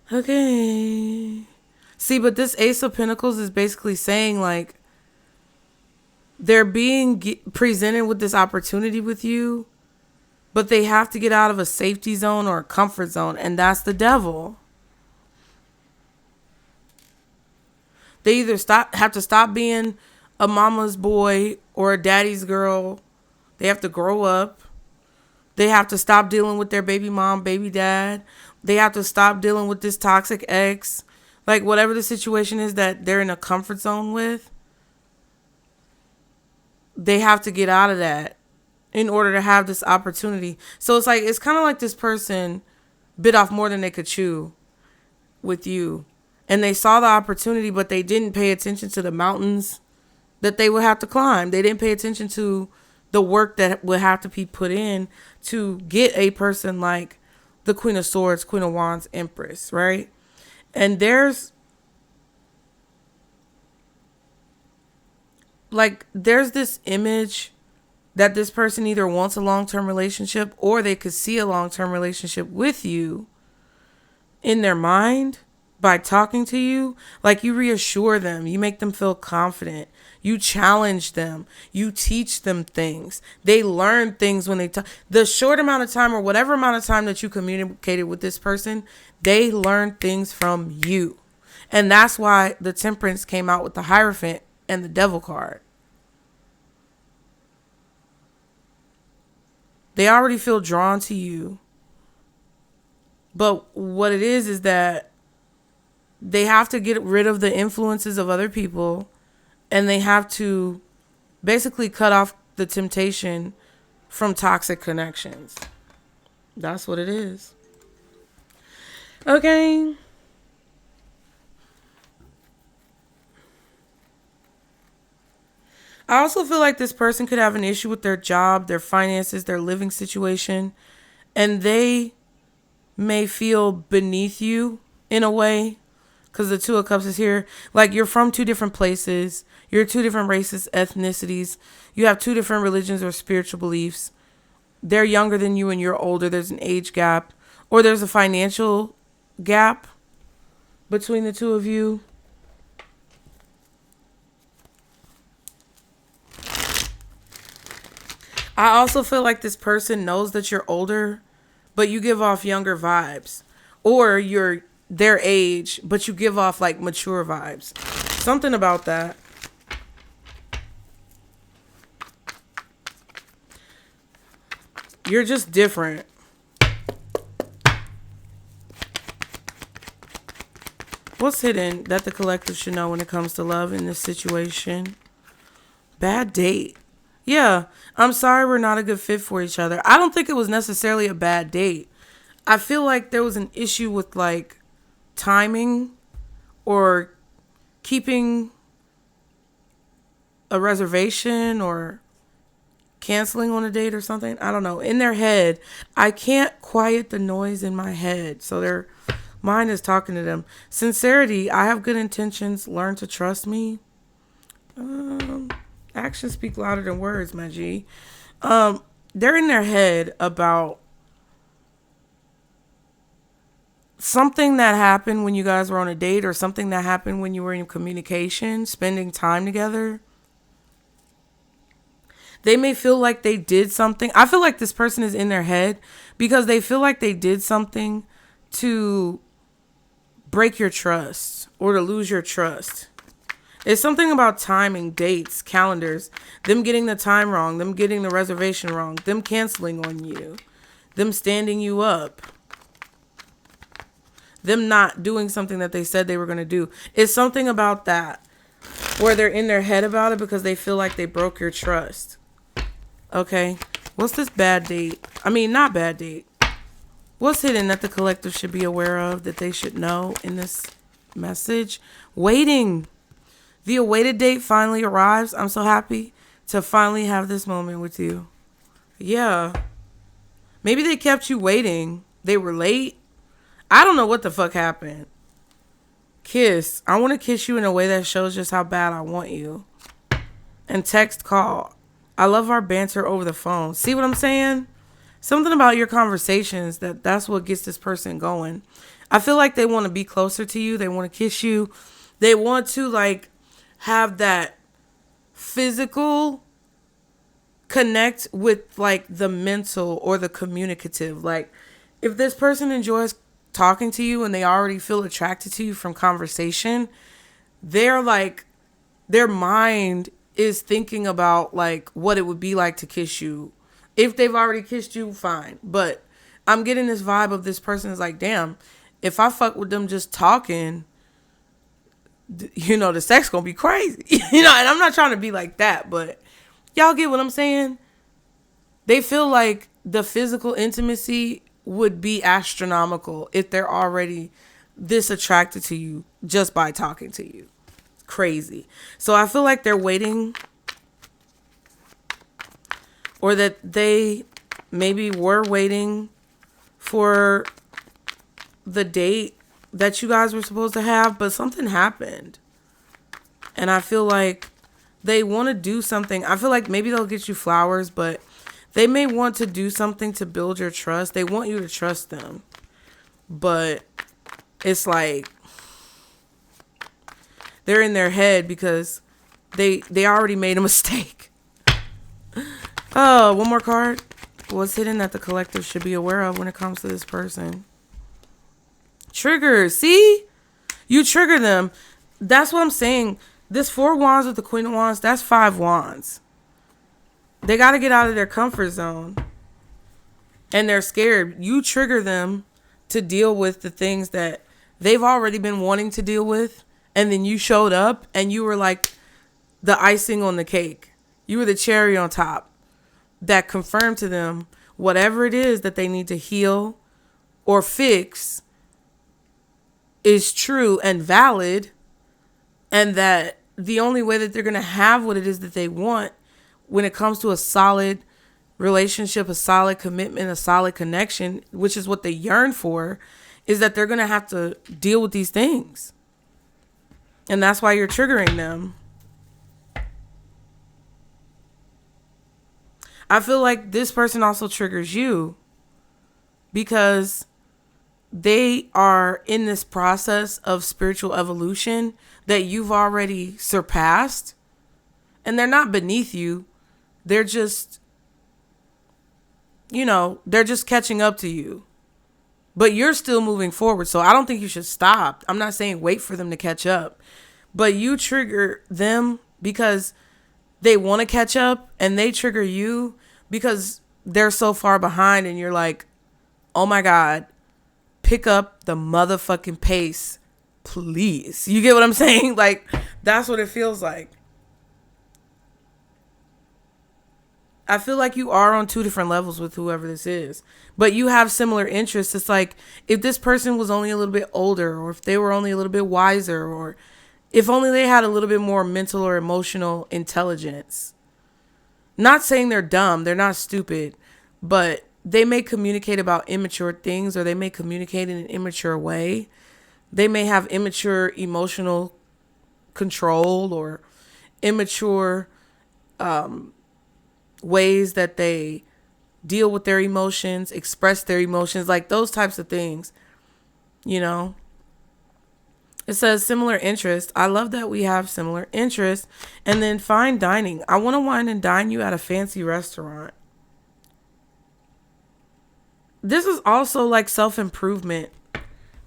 Okay. See, but this Ace of Pentacles is basically saying like they're being presented with this opportunity with you, but they have to get out of a safety zone or a comfort zone, and that's the devil. They either have to stop being a mama's boy or a daddy's girl. They have to grow up. They have to stop dealing with their baby mom, baby dad. They have to stop dealing with this toxic ex. Like whatever the situation is that they're in a comfort zone with, they have to get out of that in order to have this opportunity. So it's like, it's kind of like this person bit off more than they could chew with you. And they saw the opportunity, but they didn't pay attention to the mountains that they would have to climb. They didn't pay attention to the work that would have to be put in to get a person like the Queen of Swords, Queen of Wands, Empress, right? And there's this image that this person either wants a long-term relationship or they could see a long-term relationship with you in their mind by talking to you. Like, you reassure them, you make them feel confident, you challenge them, you teach them things. They learn things when they talk. The short amount of time or whatever amount of time that you communicated with this person, they learn things from you. And that's why the Temperance came out with the Hierophant and the Devil card. They already feel drawn to you. But what it is that they have to get rid of the influences of other people, and they have to basically cut off the temptation from toxic connections. That's what it is. Okay. I also feel like this person could have an issue with their job, their finances, their living situation, and they may feel beneath you in a way, because the Two of Cups is here. Like, you're from two different places, you're two different races, ethnicities, you have two different religions or spiritual beliefs. They're younger than you and you're older. There's an age gap, or there's a financial gap between the two of you. I also feel like this person knows that you're older, but you give off younger vibes. Or you're their age, but you give off like mature vibes. Something about that. You're just different. What's hidden that the collective should know when it comes to love in this situation? Bad date. Yeah, I'm sorry we're not a good fit for each other. I don't think it was necessarily a bad date. I feel like there was an issue with like timing or keeping a reservation or canceling on a date or something. I don't know. In their head, I can't quiet the noise in my head. So their mind is talking to them. Sincerity, I have good intentions. Learn to trust me. Actions speak louder than words, my G. They're in their head about something that happened when you guys were on a date, or something that happened when you were in communication, spending time together. They may feel like they did something. I feel like this person is in their head because they feel like they did something to break your trust or to lose your trust. It's something about timing, dates, calendars, them getting the time wrong, them getting the reservation wrong, them canceling on you, them standing you up, them not doing something that they said they were going to do. It's something about that where they're in their head about it because they feel like they broke your trust. Okay, what's this bad date? I mean, not bad date. What's hidden that the collective should be aware of, that they should know in this message? Waiting. The awaited date finally arrives. I'm so happy to finally have this moment with you. Yeah. Maybe they kept you waiting. They were late. I don't know what the fuck happened. Kiss. I want to kiss you in a way that shows just how bad I want you. And text, call. I love our banter over the phone. See what I'm saying? Something about your conversations, that's what gets this person going. I feel like they want to be closer to you. They want to kiss you. They want to like have that physical connect with like the mental or the communicative. Like, if this person enjoys talking to you and they already feel attracted to you from conversation, they're like, their mind is thinking about like what it would be like to kiss you. If they've already kissed you, fine. But I'm getting this vibe of this person is like, damn, if I fuck with them just talking, you know, the sex gonna be crazy. You know, and I'm not trying to be like that, but y'all get what I'm saying? They feel like the physical intimacy would be astronomical if they're already this attracted to you just by talking to you. Crazy. So I feel like they're waiting or that they maybe were waiting for the date that you guys were supposed to have, but something happened. And I feel like they want to do something. I feel like maybe they'll get you flowers, but they may want to do something to build your trust. They want you to trust them. But it's like they're in their head because they already made a mistake. Oh, one more card. What's hidden that the collective should be aware of when it comes to this person? Triggers. See? You trigger them. That's what I'm saying. This 4 wands with the Queen of Wands, that's 5 wands. They got to get out of their comfort zone. And they're scared. You trigger them to deal with the things that they've already been wanting to deal with. And then you showed up and you were like the icing on the cake. You were the cherry on top that confirmed to them whatever it is that they need to heal or fix is true and valid. And that the only way that they're going to have what it is that they want when it comes to a solid relationship, a solid commitment, a solid connection, which is what they yearn for, is that they're going to have to deal with these things. And that's why you're triggering them. I feel like this person also triggers you because they are in this process of spiritual evolution that you've already surpassed. And they're not beneath you. They're just, they're just catching up to you. But you're still moving forward. So I don't think you should stop. I'm not saying wait for them to catch up. But you trigger them because they want to catch up. And they trigger you because they're so far behind. And you're like, oh my God, pick up the motherfucking pace, please. You get what I'm saying? Like, that's what it feels like. I feel like you are on 2 different levels with whoever this is, but you have similar interests. It's like if this person was only a little bit older, or if they were only a little bit wiser, or if only they had a little bit more mental or emotional intelligence. Not saying they're dumb, they're not stupid, but they may communicate about immature things, or they may communicate in an immature way. They may have immature emotional control or immature ways that they deal with their emotions, express their emotions, like those types of things, It says similar interest. I love that we have similar interests. And then fine dining. I want to wine and dine you at a fancy restaurant. This is also like self-improvement.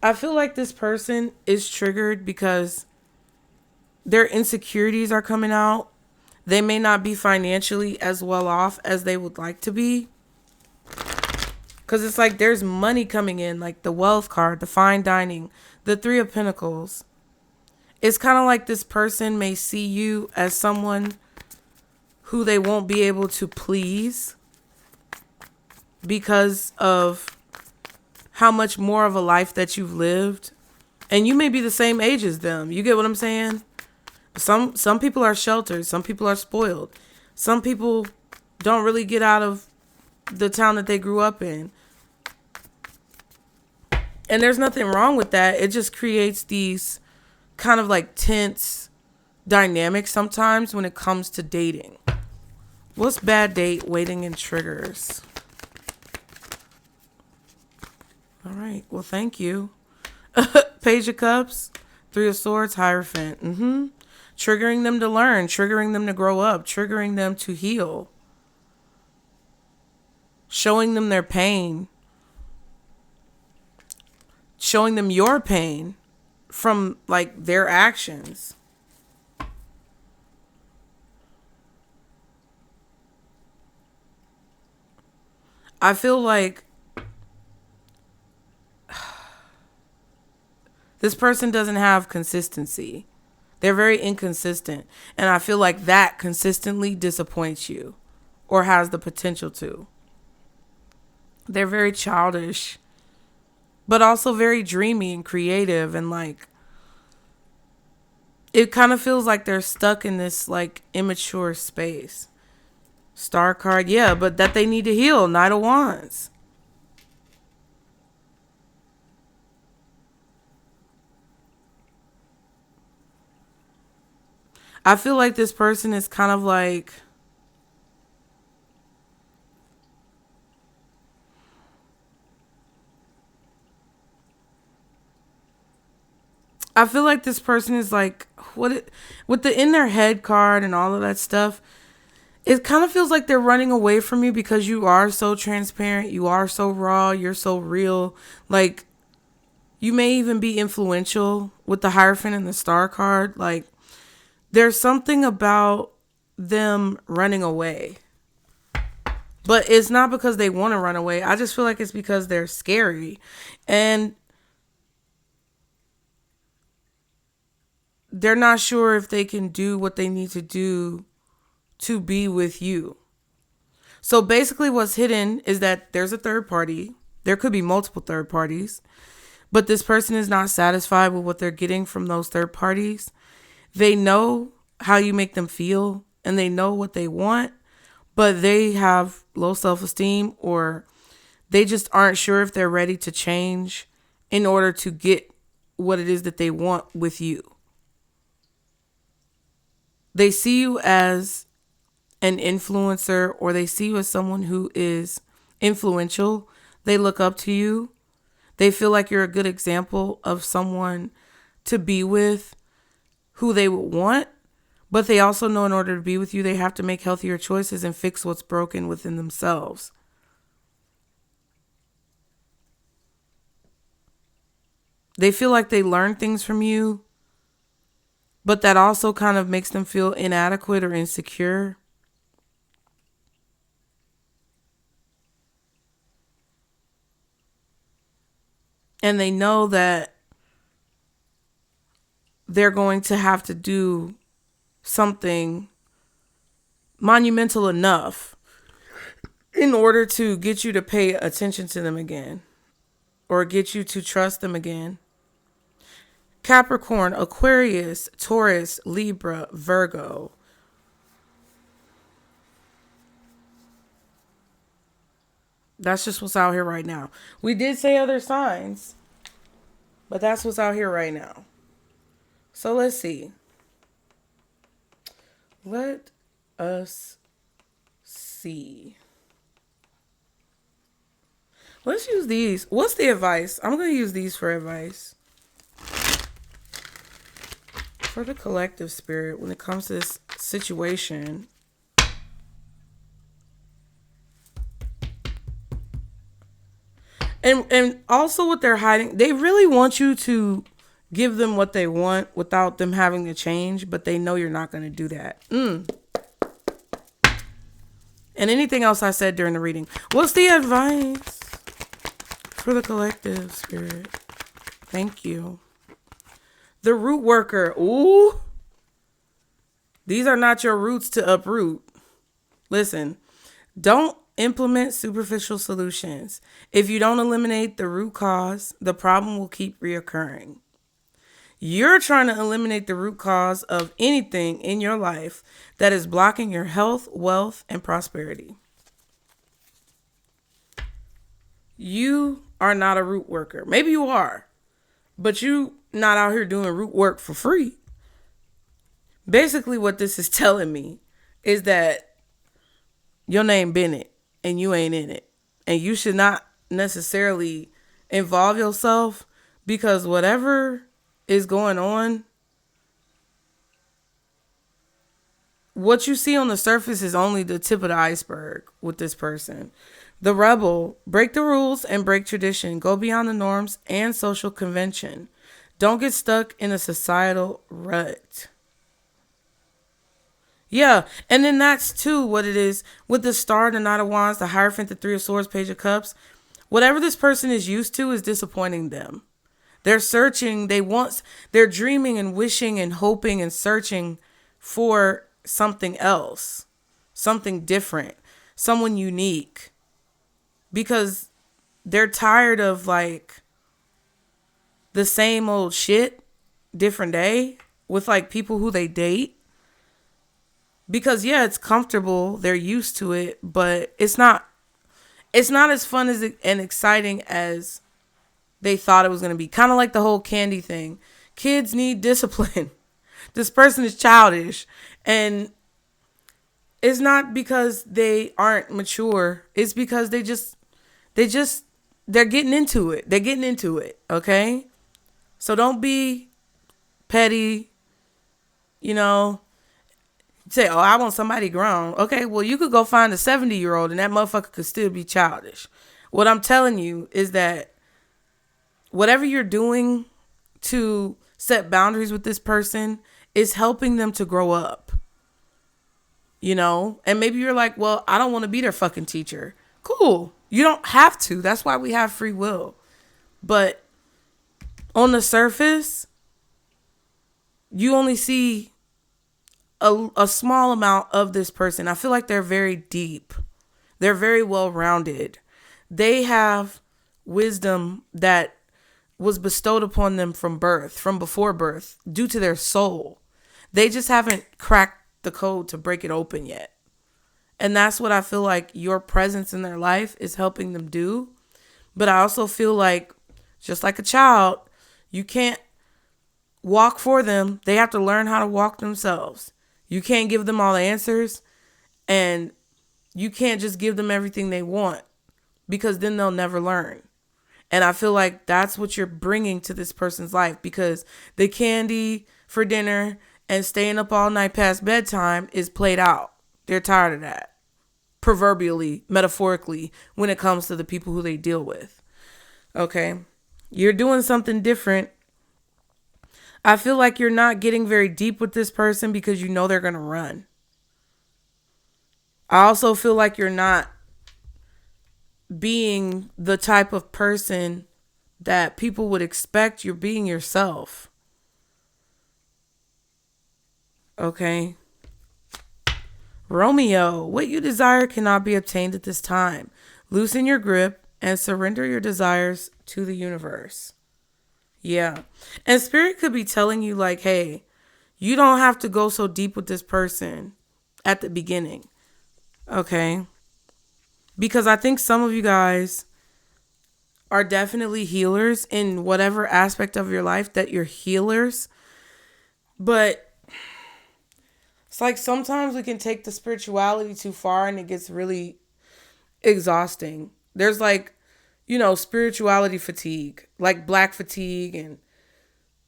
I feel like this person is triggered because their insecurities are coming out. They may not be financially as well off as they would like to be. Because it's like there's money coming in, like the wealth card, the fine dining, the 3 of Pentacles. It's kind of like this person may see you as someone who they won't be able to please because of how much more of a life that you've lived. And you may be the same age as them. You get what I'm saying? Some people are sheltered. Some people are spoiled. Some people don't really get out of the town that they grew up in. And there's nothing wrong with that. It just creates these kind of like tense dynamics sometimes when it comes to dating. What's bad date, waiting, and triggers? All right. Well, thank you. Page of Cups, 3 of Swords, Hierophant. Triggering them to learn, triggering them to grow up, triggering them to heal. Showing them their pain. Showing them your pain from like their actions. I feel like this person doesn't have consistency. They're very inconsistent. And I feel like that consistently disappoints you or has the potential to. They're very childish, but also very dreamy and creative. And like, it kind of feels like they're stuck in this like immature space. Star card, yeah, but that they need to heal. Knight of Wands. I feel like this person is kind of like, I feel like this person is like, with the in their head card and all of that stuff, it kind of feels like they're running away from you because you are so transparent. You are so raw. You're so real. Like, you may even be influential with the Hierophant and the Star card. Like, there's something about them running away. But it's not because they want to run away. I just feel like it's because they're scary. And they're not sure if they can do what they need to do to be with you. So basically what's hidden is that there's a third party. There could be multiple third parties. But this person is not satisfied with what they're getting from those third parties. They know how you make them feel and they know what they want, but they have low self-esteem, or they just aren't sure if they're ready to change in order to get what it is that they want with you. They see you as an influencer, or they see you as someone who is influential. They look up to you. They feel like you're a good example of someone to be with, who they would want. But they also know in order to be with you, they have to make healthier choices and fix what's broken within themselves. They feel like they learn things from you, but that also kind of makes them feel inadequate or insecure. And they know that they're going to have to do something monumental enough in order to get you to pay attention to them again, or get you to trust them again. Capricorn, Aquarius, Taurus, Libra, Virgo. That's just what's out here right now. We did say other signs, but that's what's out here right now. So let's see. Let us see. Let's use these. What's the advice? I'm going to use these for advice. For the collective spirit, when it comes to this situation. And also what they're hiding, they really want you to give them what they want without them having to change, but they know you're not going to do that. And anything else I said during the reading. What's the advice for the collective spirit? Thank you. The root worker. Ooh. These are not your roots to uproot. Listen, don't implement superficial solutions. If you don't eliminate the root cause, the problem will keep reoccurring. You're trying to eliminate the root cause of anything in your life that is blocking your health, wealth, and prosperity. You are not a root worker. Maybe you are, but you not out here doing root work for free. Basically, what this is telling me is that your name Bennett and you ain't in it. And you should not necessarily involve yourself, because whatever is going on, what you see on the surface is only the tip of the iceberg with this person. The rebel, break the rules and break tradition. Go beyond the norms and social convention. Don't get stuck in a societal rut. Yeah, and then that's too what it is with the Star, the Knight of Wands, the Hierophant, the Three of Swords, Page of Cups. Whatever this person is used to is disappointing them. They're searching, they're dreaming and wishing and hoping and searching for something else, something different, someone unique, because they're tired of like the same old shit, different day, with like people who they date. Because yeah, it's comfortable, they're used to it, but it's not as fun as and exciting as they thought it was going to be. Kind of like the whole candy thing. Kids need discipline. This person is childish, and it's not because they aren't mature. It's because they're getting into it. They're getting into it. Okay. So don't be petty, say, oh, I want somebody grown. Okay. Well, you could go find a 70-year-old and that motherfucker could still be childish. What I'm telling you is that whatever you're doing to set boundaries with this person is helping them to grow up, and maybe you're like, well, I don't want to be their fucking teacher. Cool. You don't have to. That's why we have free will. But on the surface, you only see a small amount of this person. I feel like they're very deep. They're very well-rounded. They have wisdom that was bestowed upon them from before birth, due to their soul. They just haven't cracked the code to break it open yet. And that's what I feel like your presence in their life is helping them do. But I also feel like, just like a child, you can't walk for them. They have to learn how to walk themselves. You can't give them all the answers, and you can't just give them everything they want, because then they'll never learn. And I feel like that's what you're bringing to this person's life, because the candy for dinner and staying up all night past bedtime is played out. They're tired of that. Proverbially, metaphorically, when it comes to the people who they deal with. Okay. You're doing something different. I feel like you're not getting very deep with this person because they're going to run. I also feel like you're not being the type of person that people would expect. You're being yourself. Okay. Romeo, what you desire cannot be obtained at this time. Loosen your grip and surrender your desires to the universe. Yeah. And spirit could be telling you like, hey, you don't have to go so deep with this person at the beginning. Okay. Because I think some of you guys are definitely healers in whatever aspect of your life that you're healers. But it's like sometimes we can take the spirituality too far and it gets really exhausting. There's like, spirituality fatigue, like black fatigue and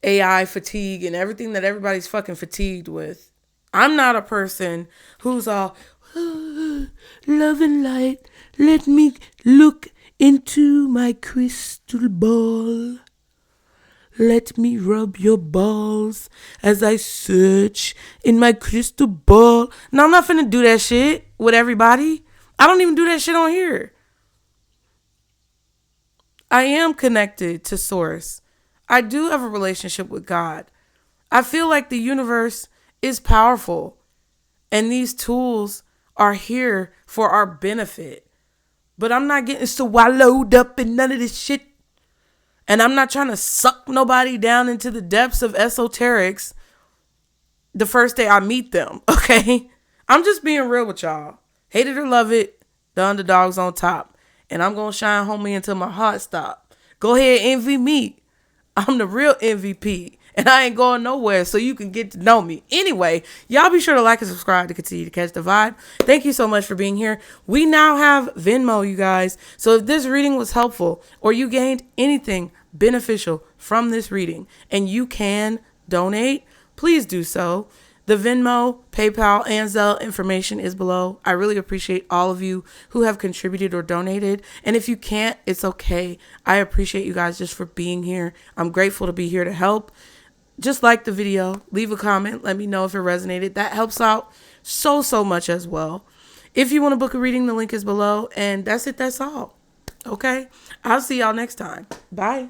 AI fatigue and everything that everybody's fucking fatigued with. I'm not a person who's all, oh, love and light, let me look into my crystal ball. Let me rub your balls as I search in my crystal ball. No, I'm not finna do that shit with everybody. I don't even do that shit on here. I am connected to Source. I do have a relationship with God. I feel like the universe is powerful, and these tools are here for our benefit. But I'm not getting swallowed up in none of this shit. And I'm not trying to suck nobody down into the depths of esoterics the first day I meet them, okay? I'm just being real with y'all. Hate it or love it, the underdog's on top. And I'm going to shine homie until my heart stop. Go ahead, envy me. I'm the real MVP. And I ain't going nowhere, so you can get to know me. Anyway, y'all be sure to like and subscribe to continue to catch the vibe. Thank you so much for being here. We now have Venmo, you guys. So if this reading was helpful or you gained anything beneficial from this reading and you can donate, please do so. The Venmo, PayPal, and Zelle information is below. I really appreciate all of you who have contributed or donated. And if you can't, it's okay. I appreciate you guys just for being here. I'm grateful to be here to help. Just like the video, leave a comment. Let me know if it resonated. That helps out so much as well. If you want to book a reading, the link is below. And that's it. That's all. Okay. I'll see y'all next time. Bye.